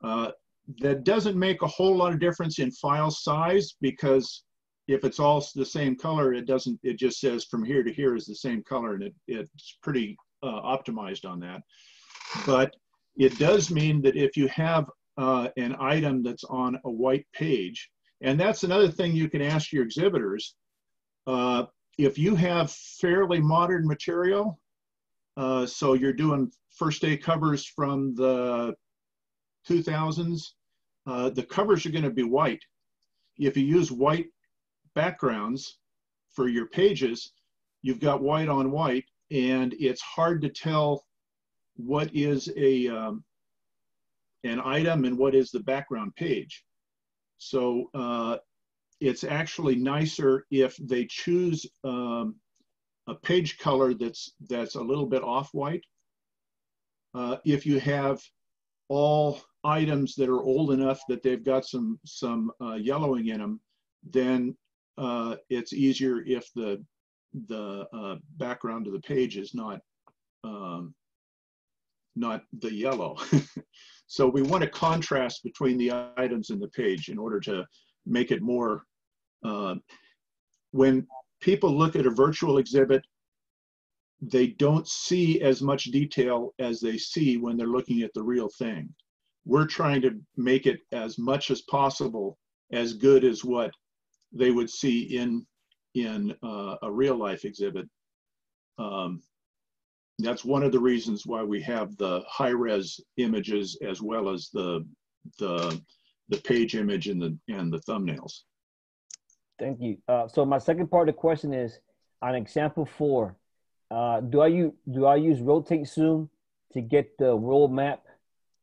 That doesn't make a whole lot of difference in file size, because if it's all the same color, it just says from here to here is the same color, and it's pretty optimized on that. But it does mean that if you have an item that's on a white page, and that's another thing you can ask your exhibitors, if you have fairly modern material, so you're doing first day covers from the 2000s, the covers are going to be white. If you use white backgrounds for your pages, you've got white on white, and it's hard to tell what is an item and what is the background page. So it's actually nicer if they choose a page color that's a little bit off-white. If you have all items that are old enough that they've got some yellowing in them, then it's easier if the background of the page is not the yellow. So we want a contrast between the items and the page in order to make it more, when people look at a virtual exhibit, they don't see as much detail as they see when they're looking at the real thing. We're trying to make it as much as possible as good as what they would see in a real life exhibit. That's one of the reasons why we have the high-res images as well as the page image and the thumbnails. Thank you. So my second part of the question is, on example 4, do I use rotate zoom to get the world map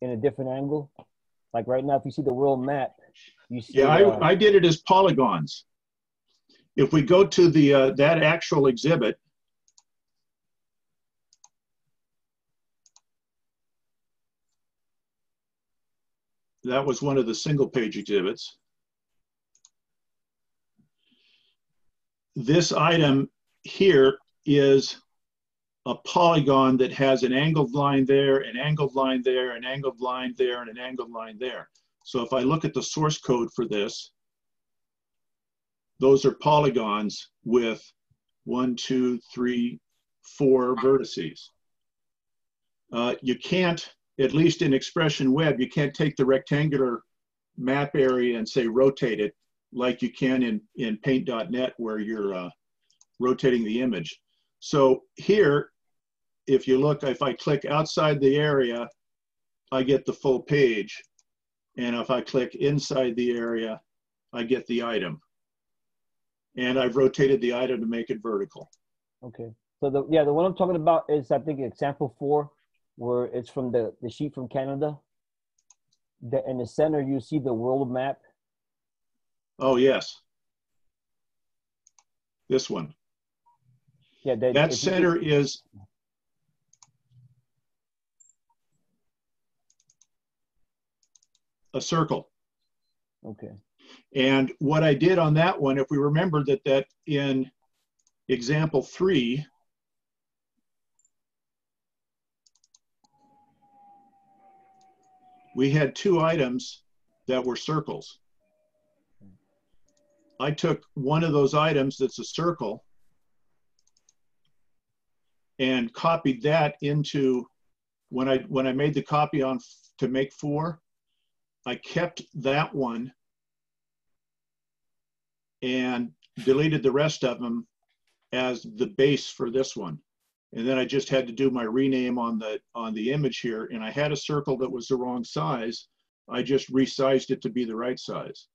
in a different angle? Like right now, if you see the world map, you see. Yeah, I did it as polygons. If we go to the that actual exhibit, that was one of the single page exhibits. This item here is a polygon that has an angled line there, an angled line there, an angled line there, and an angled line there. So if I look at the source code for this, those are polygons with 1, 2, 3, 4 vertices. You can't, at least in Expression Web, you can't take the rectangular map area and say rotate it like you can in Paint.net where you're rotating the image. So here, if you look, if I click outside the area, I get the full page. And if I click inside the area, I get the item. And I've rotated the item to make it vertical. Okay. So the one I'm talking about is, I think, example 4, where it's from the sheet from Canada. In the center, you see the world map. Oh, yes. This one. Yeah, that center is a circle. Okay. And what I did on that one, if we remember that in example 3, we had 2 items that were circles. I took one of those items that's a circle and copied that into, when I made the copy on to make 4, I kept that one and deleted the rest of them as the base for this one. And then I just had to do my rename on the image here, and I had a circle that was the wrong size. I just resized it to be the right size.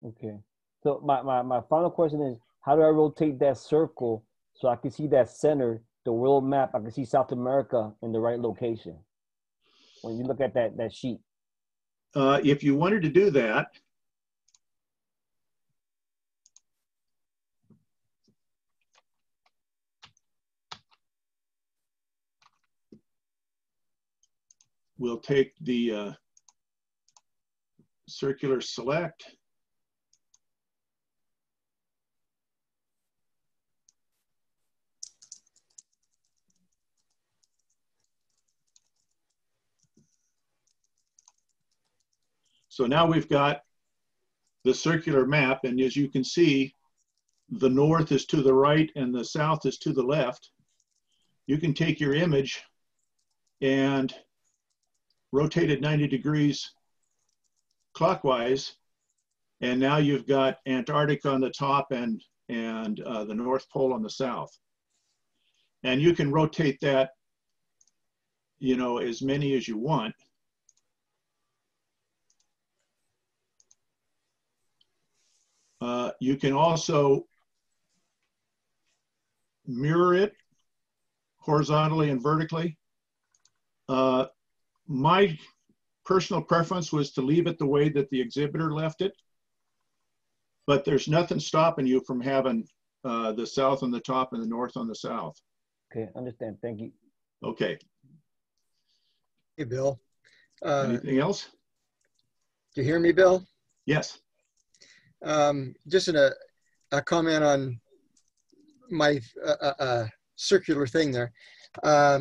Okay. So my final question is, how do I rotate that circle so I can see that center, the world map? I can see South America in the right location when you look at that sheet. If you wanted to do that, we'll take the circular select. So now we've got the circular map, and as you can see, the north is to the right and the south is to the left. You can take your image and rotate it 90 degrees clockwise, and now you've got Antarctica on the top and the North Pole on the south. And you can rotate that, you know, as many as you want. You can also mirror it horizontally and vertically. My personal preference was to leave it the way that the exhibitor left it, but there's nothing stopping you from having the south on the top and the north on the south. Okay, understand. Thank you. Okay. Hey, Bill. Anything else? Do you hear me, Bill? Yes. Just a comment on my circular thing there. I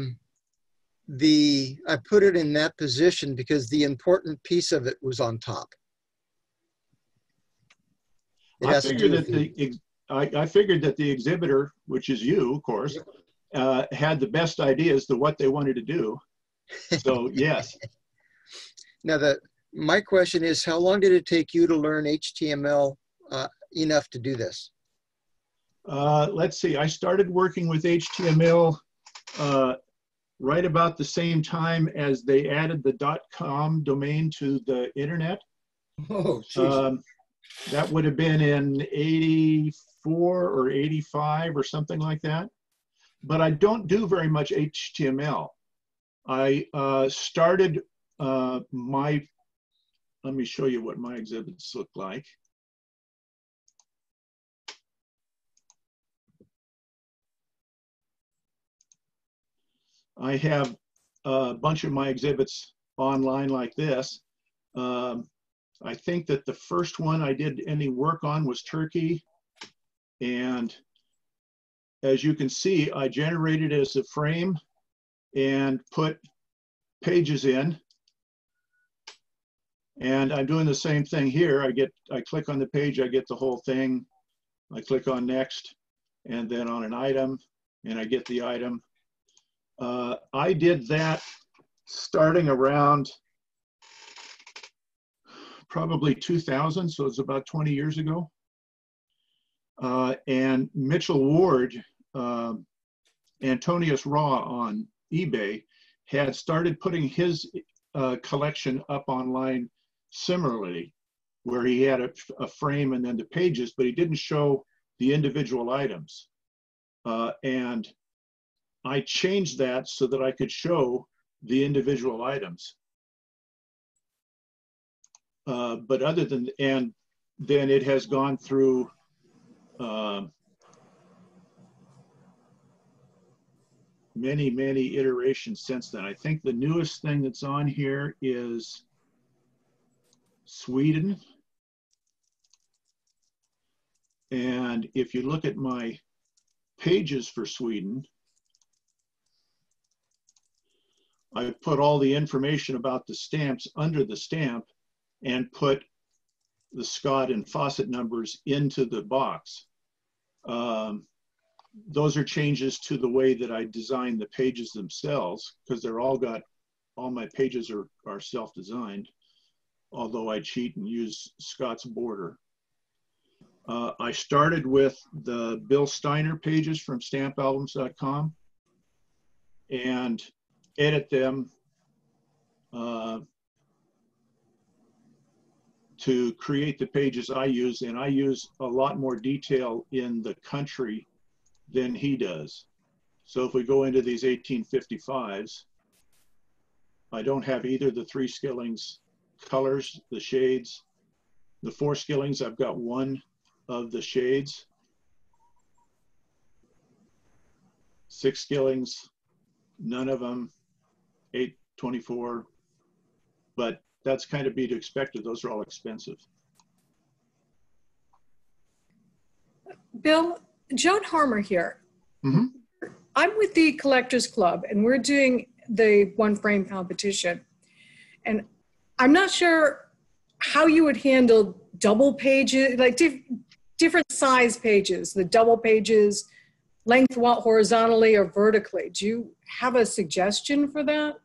put it in that position because the important piece of it was on top. I figured that the exhibitor, which is you, of course, had the best idea as to what they wanted to do. So yes. Now my question is, how long did it take you to learn HTML enough to do this? Let's see, I started working with HTML right about the same time as they added the .com domain to the internet. Oh, geez. That would have been in 84 or 85 or something like that. But I don't do very much HTML. I started let me show you what my exhibits look like. I have a bunch of my exhibits online like this. I think that the first one I did any work on was Turkey. And as you can see, I generated it as a frame and put pages in. And I'm doing the same thing here. I click on the page, I get the whole thing. I click on next, and then on an item, and I get the item. I did that starting around probably 2000, so it's about 20 years ago. And Mitchell Ward, Antonius Raw on eBay, had started putting his collection up online similarly, where he had a frame and then the pages, but he didn't show the individual items. And I changed that so that I could show the individual items. But other than, and then it has gone through many, many iterations since then. I think the newest thing that's on here is Sweden. And if you look at my pages for Sweden, I put all the information about the stamps under the stamp and put the Scott and Fawcett numbers into the box. Those are changes to the way that I design the pages themselves, because they're all my pages are self-designed, although I cheat and use Scott's border. I started with the Bill Steiner pages from stampalbums.com and edit them to create the pages I use, and I use a lot more detail in the country than he does. So if we go into these 1855s, I don't have either the 3 skillings colors, the shades. The 4 skillings, I've got one of the shades. 6 skillings, none of them. 824, but that's kind of be to expected. Those are all expensive. Bill, Joan Harmer here. Mm-hmm. I'm with the Collectors Club and we're doing the one frame competition. And I'm not sure how you would handle double pages, like different size pages, the double pages, length horizontally or vertically. Do you have a suggestion for that?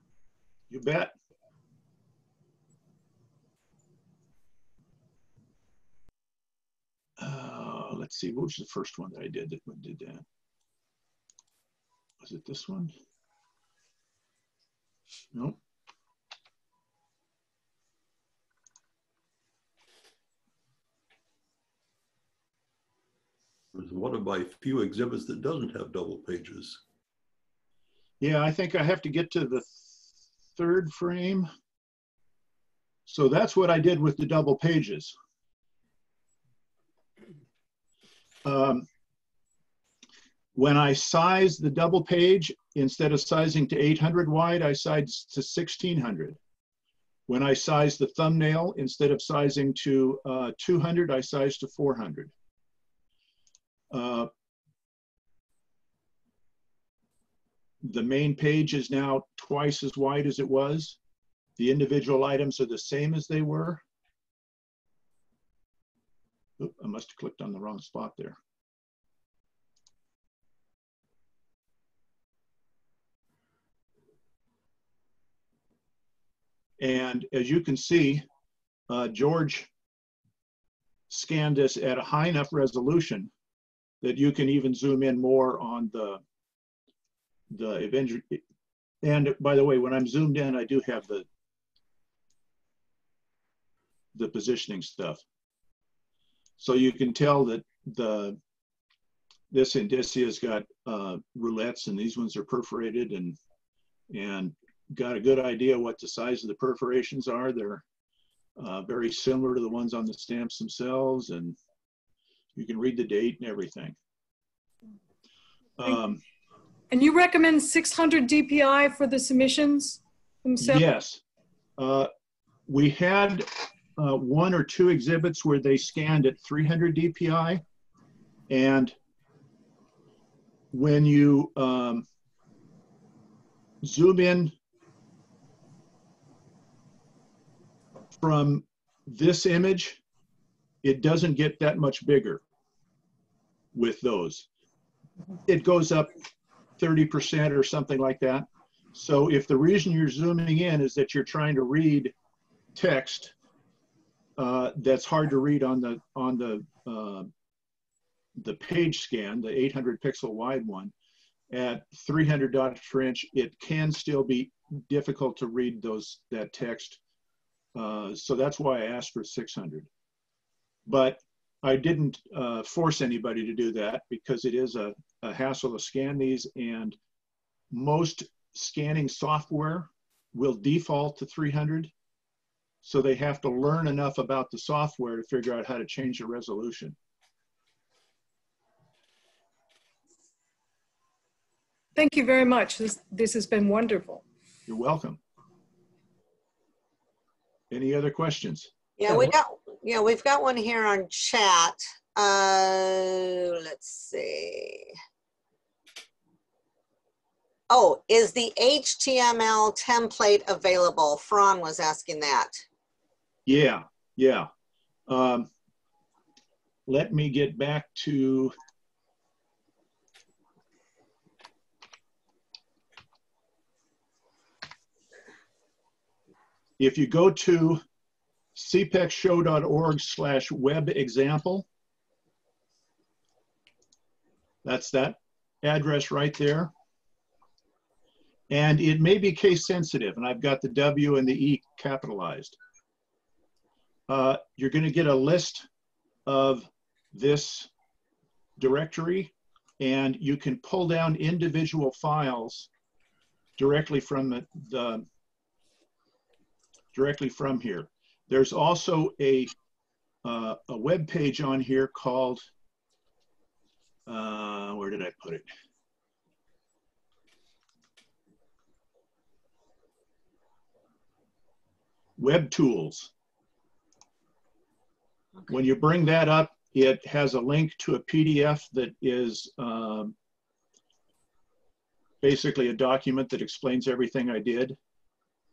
You bet. Let's see, what was the first one that I did that did that? Was it this one? Nope. It's one of my few exhibits that doesn't have double pages. Yeah, I think I have to get to the 3rd frame. So that's what I did with the double pages. When I sized the double page, instead of sizing to 800 wide, I sized to 1600. When I sized the thumbnail, instead of sizing to 200, I sized to 400. The main page is now twice as wide as it was. The individual items are the same as they were. Oop, I must have clicked on the wrong spot there. And as you can see, George scanned this at a high enough resolution that you can even zoom in more on the Avenger. And by the way, when I'm zoomed in, I do have the positioning stuff. So you can tell that this Indicia's got roulettes, and these ones are perforated, and got a good idea what the size of the perforations are. They're very similar to the ones on the stamps themselves, and you can read the date and everything. And you recommend 600 DPI for the submissions themselves? Yes. We had 1 or 2 exhibits where they scanned at 300 DPI. And when you zoom in from this image, it doesn't get that much bigger with those. It goes up 30% or something like that. So if the reason you're zooming in is that you're trying to read text that's hard to read on the page scan, the 800 pixel wide one, at 300 dots per inch, it can still be difficult to read that text. So that's why I asked for 600. But I didn't force anybody to do that because it is a hassle to scan these, and most scanning software will default to 300. So they have to learn enough about the software to figure out how to change the resolution. Thank you very much. This has been wonderful. You're welcome. Any other questions? Yeah, we've got one here on chat. Let's see. Oh, is the HTML template available? Fran was asking that. Yeah. Let me get back to if you go to seapexshow.org/web example, that's that address right there. And it may be case sensitive, and I've got the W and the E capitalized. You're going to get a list of this directory, and you can pull down individual files directly from directly from here. There's also a web page on here called, where did I put it? Web Tools. Okay. When you bring that up, it has a link to a PDF that is basically a document that explains everything I did.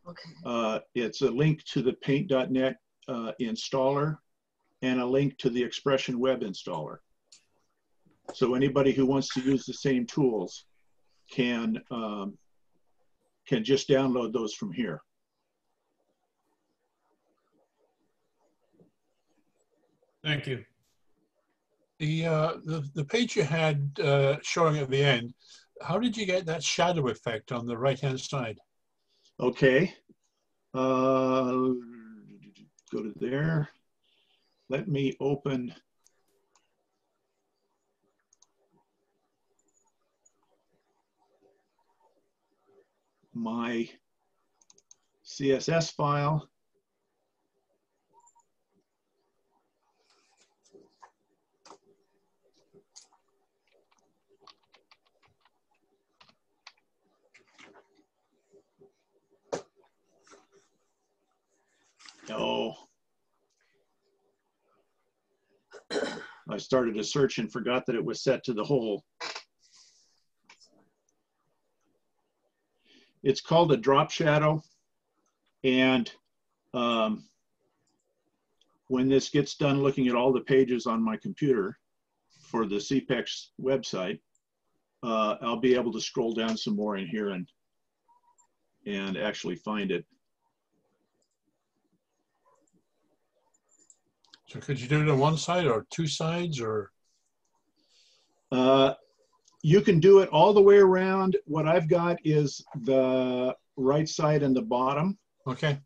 Okay. It's a link to the paint.net installer and a link to the Expression Web installer. So anybody who wants to use the same tools can just download those from here. Thank you. The page you had showing at the end, how did you get that shadow effect on the right-hand side? Okay. Go to there. Let me open my CSS file. Oh, I started a search and forgot that it was set to the whole. It's called a drop shadow. And when this gets done looking at all the pages on my computer for the SEAPEX website, I'll be able to scroll down some more in here and actually find it. So could you do it on one side or two sides, or? You can do it all the way around. What I've got is the right side and the bottom. Okay.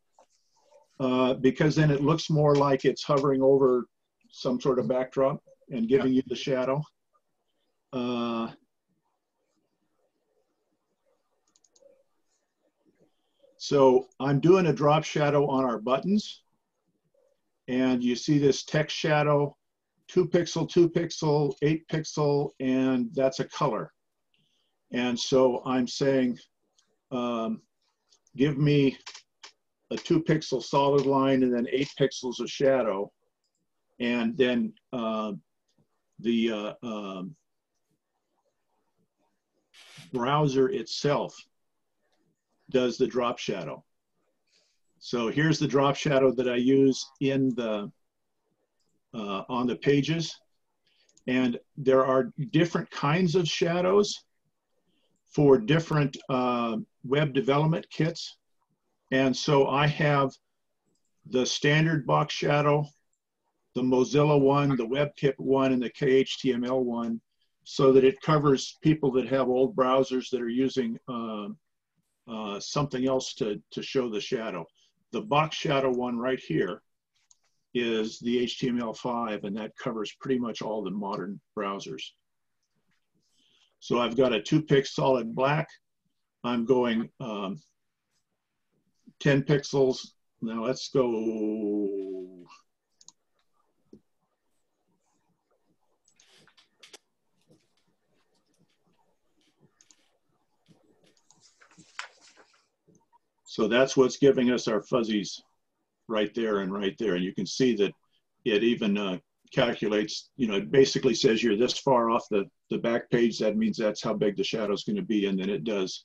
Because then it looks more like it's hovering over some sort of backdrop and giving you the shadow. So I'm doing a drop shadow on our buttons. And you see this text shadow, 2 pixel, 2 pixel, 8 pixel, and that's a color. And so I'm saying, give me a 2 pixel solid line and then 8 pixels of shadow. And then the browser itself does the drop shadow. So here's the drop shadow that I use in the on the pages. And there are different kinds of shadows for different web development kits. And so I have the standard box shadow, the Mozilla one, the WebKit one, and the KHTML one, so that it covers people that have old browsers that are using something else to show the shadow. The box shadow one right here is the HTML5, and that covers pretty much all the modern browsers. So I've got a 2-pix solid black. I'm going 10 pixels. Now let's go. So that's what's giving us our fuzzies right there and right there. And you can see that it even calculates, you know, it basically says you're this far off the back page. That means that's how big the shadow is going to be. And then it does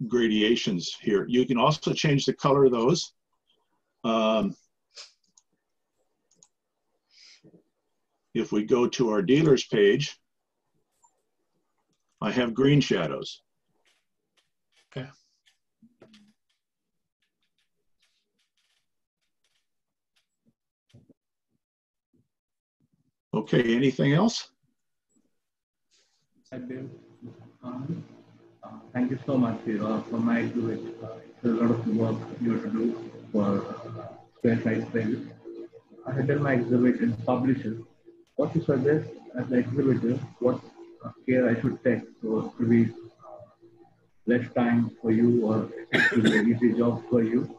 gradations here. You can also change the color of those. If we go to our dealers page, I have green shadows. Okay. Okay, anything else? I do. Thank you so much, for my exhibit. It's a lot of work you have to do for square size pages. I had done my exhibit in publisher. What you suggest as an exhibitor, what care I should take so it will be less time for you, or it will be an easy job for you?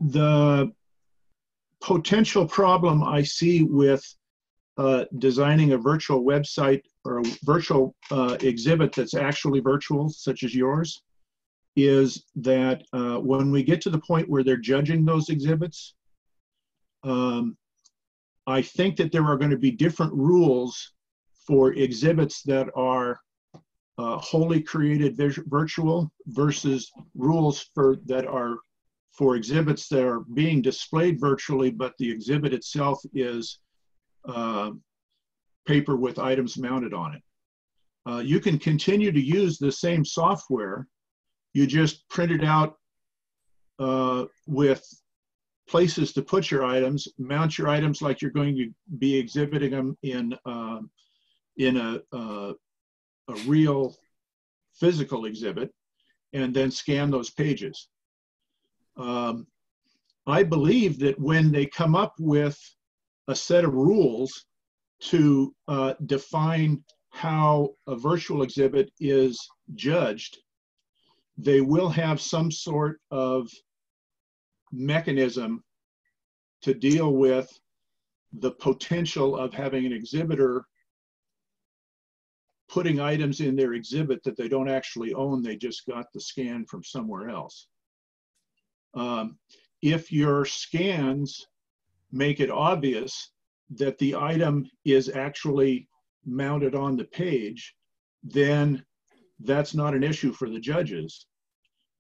The potential problem I see with designing a virtual website or a virtual exhibit that's actually virtual, such as yours, is that when we get to the point where they're judging those exhibits, I think that there are going to be different rules for exhibits that are wholly created virtual versus rules that are for exhibits that are being displayed virtually, but the exhibit itself is paper with items mounted on it. You can continue to use the same software. You just print it out with places to put your items, mount your items like you're going to be exhibiting them in a real physical exhibit, and then scan those pages. I believe that when they come up with a set of rules to define how a virtual exhibit is judged, they will have some sort of mechanism to deal with the potential of having an exhibitor putting items in their exhibit that they don't actually own, they just got the scan from somewhere else. If your scans make it obvious that the item is actually mounted on the page, then that's not an issue for the judges.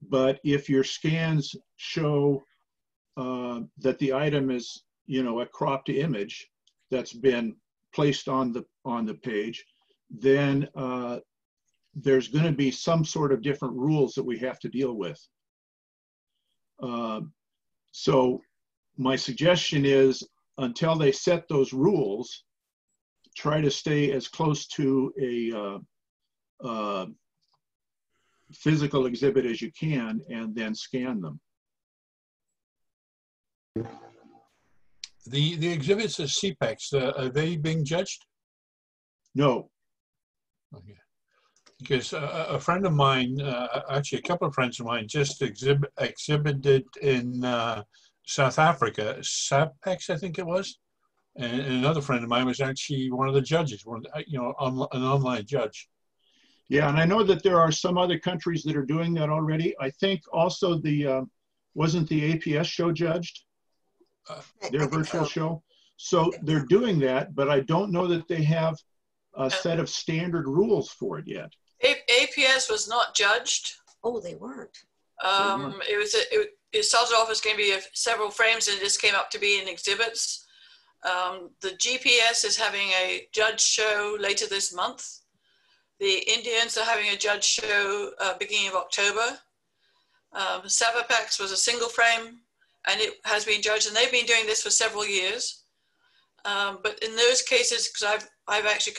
But if your scans show that the item is, you know, a cropped image that's been placed on the page, then there's going to be some sort of different rules that we have to deal with. So my suggestion is, until they set those rules, try to stay as close to a physical exhibit as you can, and then scan them. The exhibits at SEAPEX, are they being judged? No. Okay. Because a friend of mine, actually a couple of friends of mine, just exhibited in South Africa, SEAPEX, I think it was, and another friend of mine was actually one of the judges, you know, an online judge. Yeah, and I know that there are some other countries that are doing that already. I think also wasn't the APS show judged? Their virtual show. So they're doing that, but I don't know that they have a set of standard rules for it yet. APS was not judged. Oh, they weren't. It started off as going to be several frames, and it just came up to be in exhibits. The GPS is having a judge show later this month, The Indians are having a judge show beginning of October. SEAPEX was a single frame, and it has been judged, and they've been doing this for several years. But in those cases, because I've actually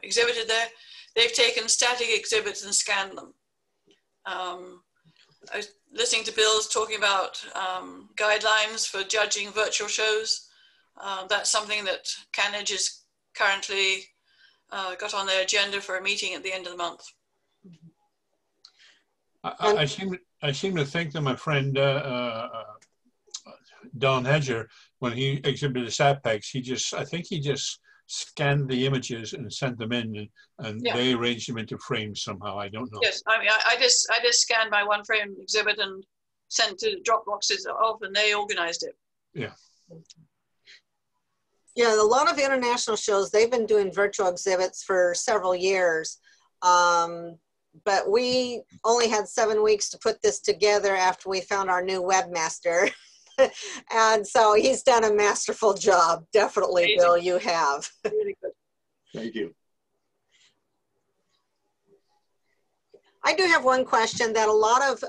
exhibited there, they've taken static exhibits and scanned them. I was listening to Bill's talking about guidelines for judging virtual shows. That's something that CANED is currently got on their agenda for a meeting at the end of the month. I seem to think that my friend Don Hedger, when he exhibited SEAPEX, I think he just scanned the images and sent them in, and Yeah. they arranged them into frames somehow. I don't know. Yes, I mean, I just scanned my one frame exhibit and sent to Dropboxes off, and they organized it. Yeah. Yeah, a lot of international shows, they've been doing virtual exhibits for several years. But we only had 7 weeks to put this together after we found our new webmaster. And so he's done a masterful job. Definitely, amazing. Bill, you have. Really good. Thank you. I do have one question that a lot of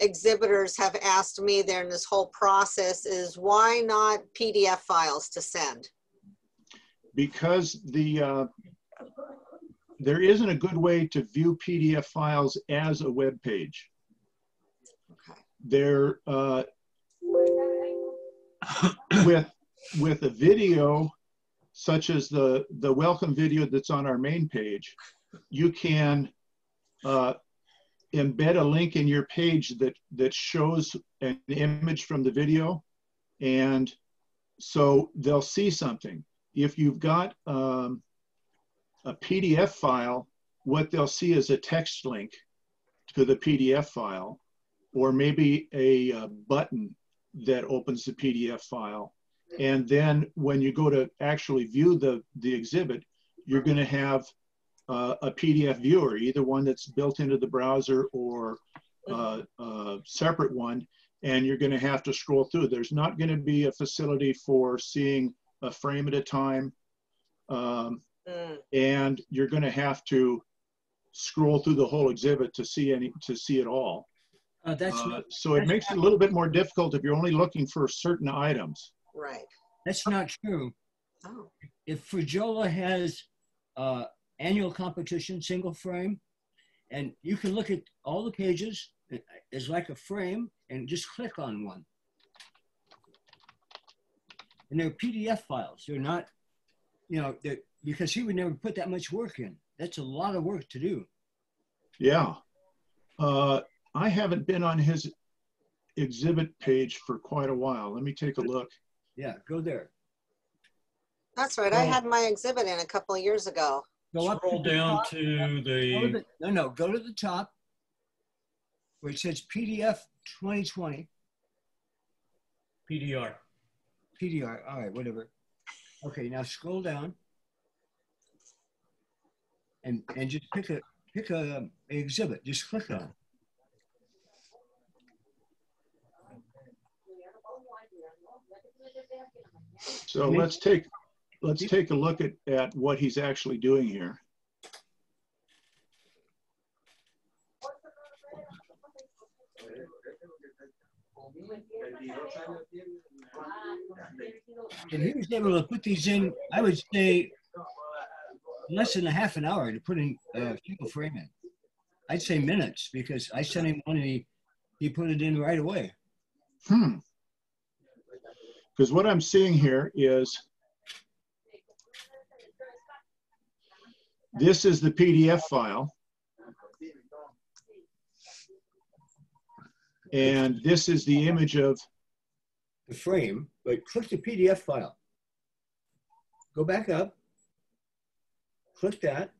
exhibitors have asked me during this whole process is why not PDF files to send? Because there isn't a good way to view PDF files as a web page. Okay. They're with a video such as the welcome video that's on our main page, you can embed a link in your page that shows an image from the video, and so they'll see something. If you've got a PDF file, what they'll see is a text link to the PDF file, or maybe a button that opens the PDF file. And then when you go to actually view the exhibit, you're going to have a PDF viewer, either one that's built into the browser or a separate one, and you're going to have to scroll through. There's not going to be a facility for seeing a frame at a time, and you're going to have to scroll through the whole exhibit to see it all. So it makes it a little bit more difficult if you're only looking for certain items. Right. That's not true. Oh. If Frajola has annual competition, single frame, and you can look at all the pages as like a frame and just click on one. And they're PDF files. They're not, because he would never put that much work in. That's a lot of work to do. Yeah. I haven't been on his exhibit page for quite a while. Let me take a look. Yeah, go there. That's right. I had my exhibit in a couple of years ago. Scroll down to the... Go to the top where it says PDF 2020. PDR. PDR, all right, whatever. Okay, now scroll down and just pick a exhibit. Just click on it. So let's take a look at what he's actually doing here. And he was able to put these in, I would say, less than a half an hour to put in single frame in. I'd say minutes, because I sent him one and he put it in right away. Because what I'm seeing here is this is the PDF file. And this is the image of the frame, but click the PDF file. Go back up, click that,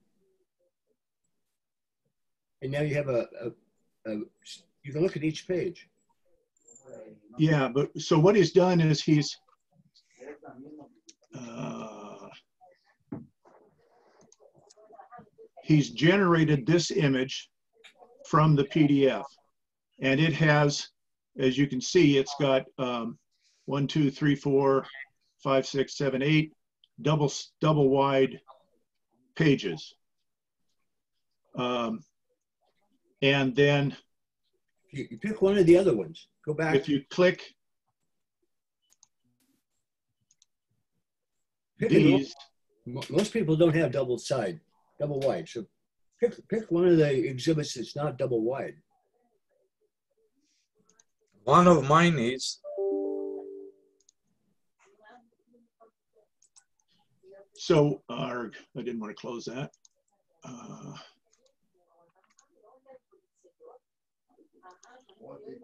and now you have you can look at each page. Yeah, but so what he's done is he's generated this image from the PDF, and it has, as you can see, it's got 1, 2, 3, 4, 5, 6, 7, 8 double wide pages. And then you pick one of the other ones. Go back. If you click these, most people don't have double wide. So pick one of the exhibits that's not double wide. One of mine is. So, I didn't want to close that.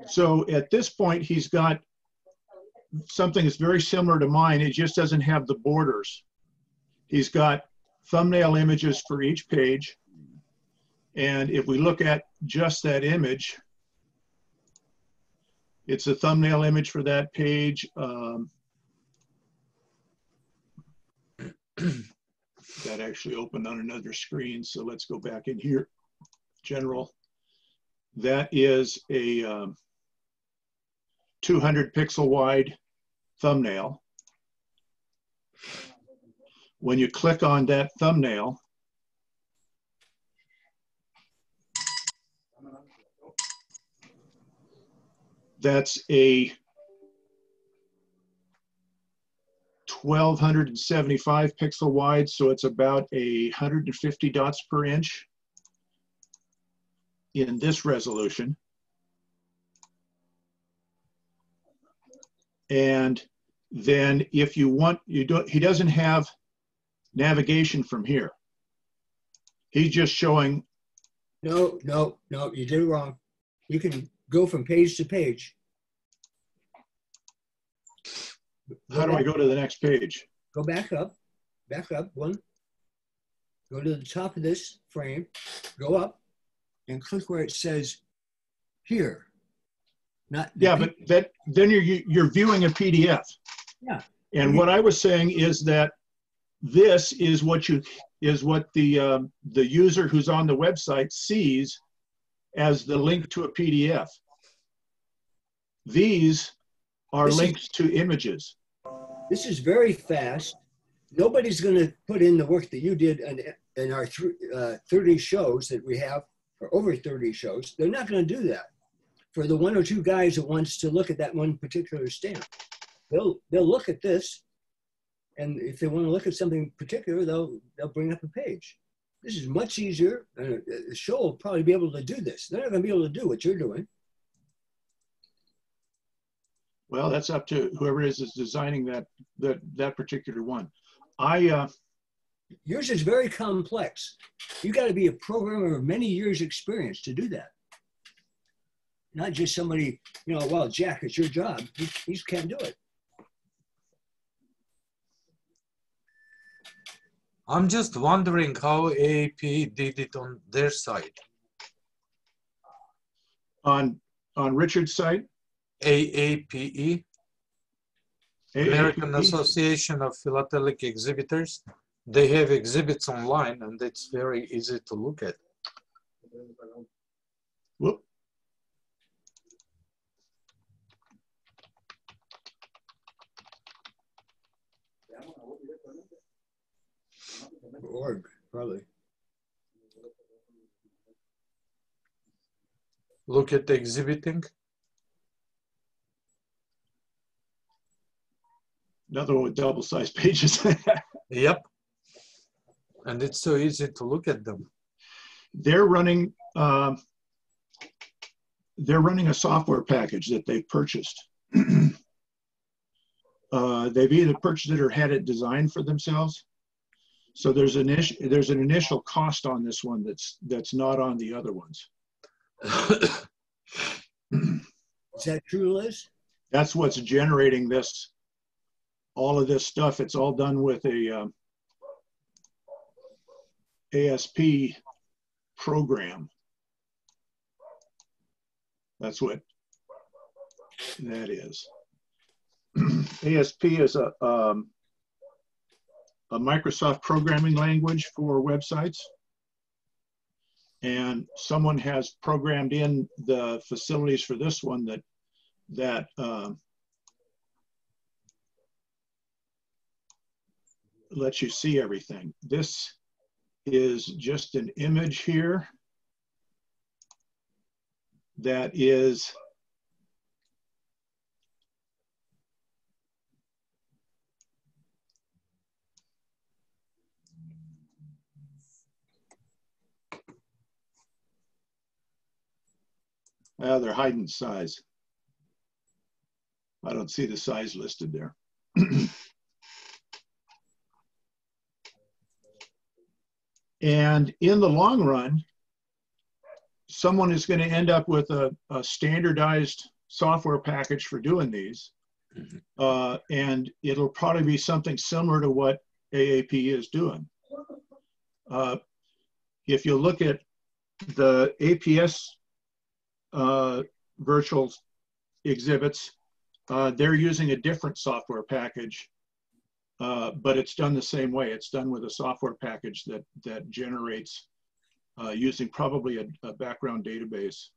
So at this point, he's got something that's very similar to mine. It just doesn't have the borders. He's got thumbnail images for each page. And if we look at just that image, it's a thumbnail image for that page. That actually opened on another screen. So let's go back in here. General. That is a 200 pixel wide thumbnail. When you click on that thumbnail, that's a 1275 pixel wide, so it's about 150 dots per inch in this resolution. And then if you want, he doesn't have navigation from here. He's just showing. No, you did it wrong. You can go from page to page. How do I go to the next page? Go back up one. Go to the top of this frame, go up, and click where it says here. Yeah, but then you're viewing a PDF. Yeah. And what I was saying is that this is what the user who's on the website sees as the link to a PDF. These are links to images. This is very fast. Nobody's going to put in the work that you did in our 30 shows that we have, or over 30 shows. They're not going to do that. For the one or two guys that wants to look at that one particular stamp, they'll look at this, and if they want to look at something particular, they'll bring up a page. This is much easier, and the show will probably be able to do this. They're not going to be able to do what you're doing. Well, that's up to whoever is designing that particular one. Yours is very complex. You got to be a programmer of many years' experience to do that. Not just somebody, well, Jack, it's your job. He can't do it. I'm just wondering how AAP did it on their side. On Richard's side? AAPE, American Association of Philatelic Exhibitors. They have exhibits online, and it's very easy to look at. Whoop. Org, probably. Look at the exhibiting. Another one with double-sized pages. Yep. And it's so easy to look at them. They're running a software package that they've purchased. They've either purchased it or had it designed for themselves. So there's an initial cost on this one that's not on the other ones. Is that true, Liz? That's what's generating all of this stuff. It's all done with a ASP program. That's what that is. ASP is a Microsoft programming language for websites. And someone has programmed in the facilities for this one that lets you see everything. This is just an image here. that is they're hiding size. I don't see the size listed there. And in the long run, someone is going to end up with a standardized software package for doing these. And it'll probably be something similar to what AAP is doing. If you look at the APS virtual exhibits, they're using a different software package, but it's done the same way. It's done with a software package that generates using probably a background database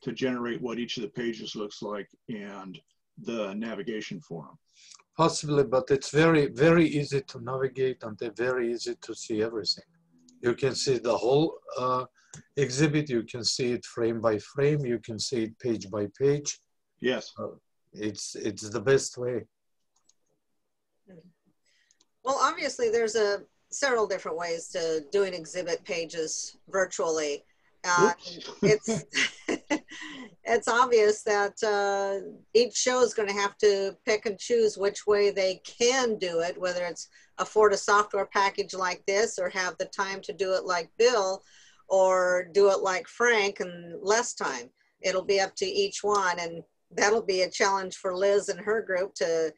to generate what each of the pages looks like and the navigation for them. Possibly, but it's very, very easy to navigate and they're very easy to see everything. You can see the whole exhibit, you can see it frame by frame, you can see it page by page. Yes. It's the best way. Well, obviously there's several different ways to doing exhibit pages virtually. It's it's obvious that each show is going to have to pick and choose which way they can do it, whether it's afford a software package like this or have the time to do it like Bill or do it like Frank and less time. It'll be up to each one, and that'll be a challenge for Liz and her group to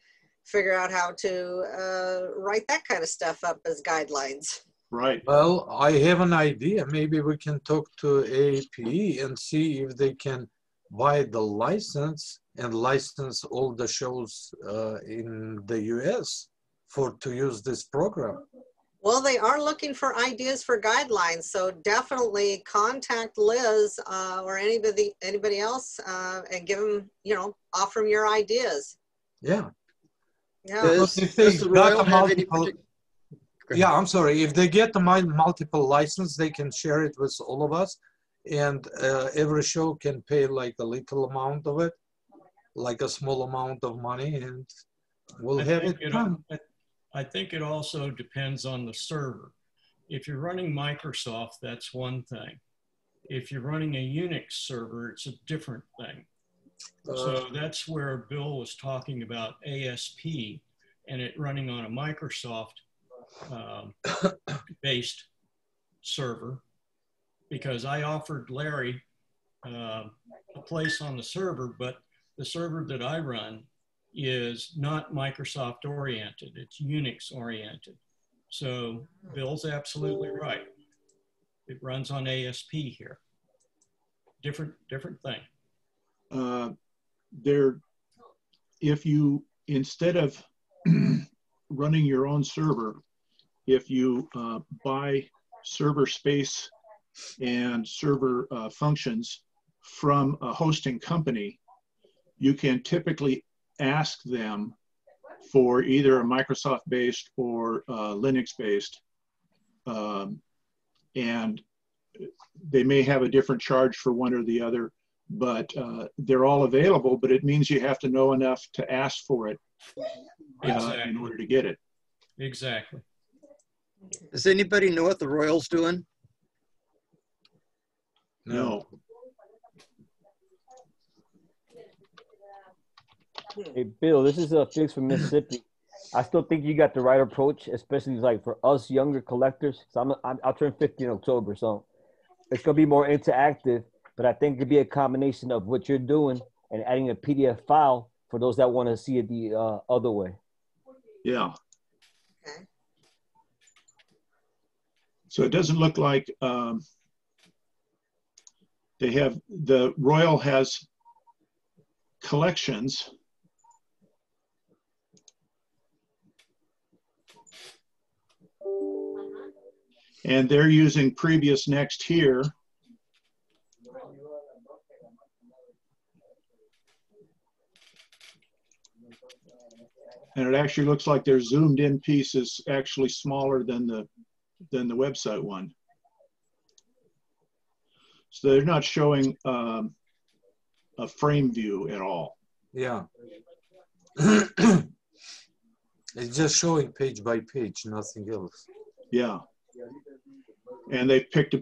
figure out how to write that kind of stuff up as guidelines. Right. Well, I have an idea. Maybe we can talk to AAPE and see if they can buy the license and license all the shows in the US to use this program. Well, they are looking for ideas for guidelines, so definitely contact Liz or anybody else and give them, offer them your ideas. Yeah. Yeah. Does the Royal have any Yeah, I'm sorry. If they get the multiple license, they can share it with all of us, and every show can pay like a little amount of it, like a small amount of money, and we'll have it done. I think it also depends on the server. If you're running Microsoft, that's one thing. If you're running a Unix server, it's a different thing. So that's where Bill was talking about ASP and it running on a Microsoft based server, because I offered Larry a place on the server, but the server that I run is not Microsoft oriented, it's Unix oriented. So Bill's absolutely right. It runs on ASP here. Different thing. If you, instead of running your own server, if you buy server space and server functions from a hosting company, you can typically ask them for either a Microsoft-based or Linux-based, and they may have a different charge for one or the other, but they're all available, but it means you have to know enough to ask for it in order to get it. Exactly. Does anybody know what the Royal's doing? No. Hey, Bill, this is Felix from Mississippi. I still think you got the right approach, especially like for us younger collectors. So I'll turn 50 in October, so it's going to be more interactive, but I think it'd be a combination of what you're doing and adding a PDF file for those that want to see it the other way. Yeah. Okay. So it doesn't look like the Royal has collections. And they're using previous next here. And it actually looks like their zoomed in piece is actually smaller than the website one. So they're not showing a frame view at all. Yeah. It's just showing page by page, nothing else. Yeah. And they've picked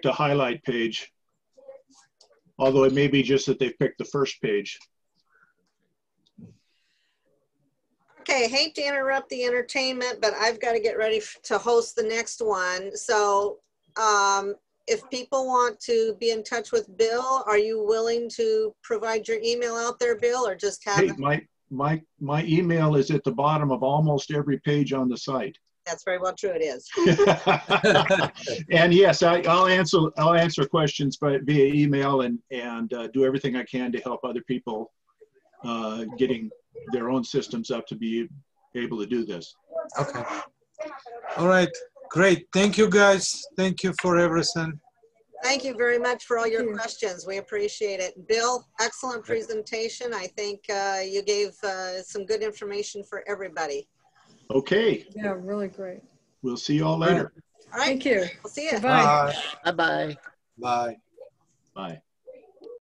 a highlight page, although it may be just that they've picked the first page. Okay, hate to interrupt the entertainment, but I've got to get ready to host the next one. So if people want to be in touch with Bill, are you willing to provide your email out there, Bill, or just have Hey, my email is at the bottom of almost every page on the site. That's very well true, it is. And yes, I'll answer questions via email and do everything I can to help other people getting their own systems up to be able to do this. Okay. All right. Great. Thank you, guys. Thank you for everything. Thank you very much for all your questions. We appreciate it. Bill, excellent presentation. I think you gave some good information for everybody. Okay. Yeah, really great. We'll see you all later. All right. Thank you. We'll see you. Bye. Bye-bye. Bye. Bye.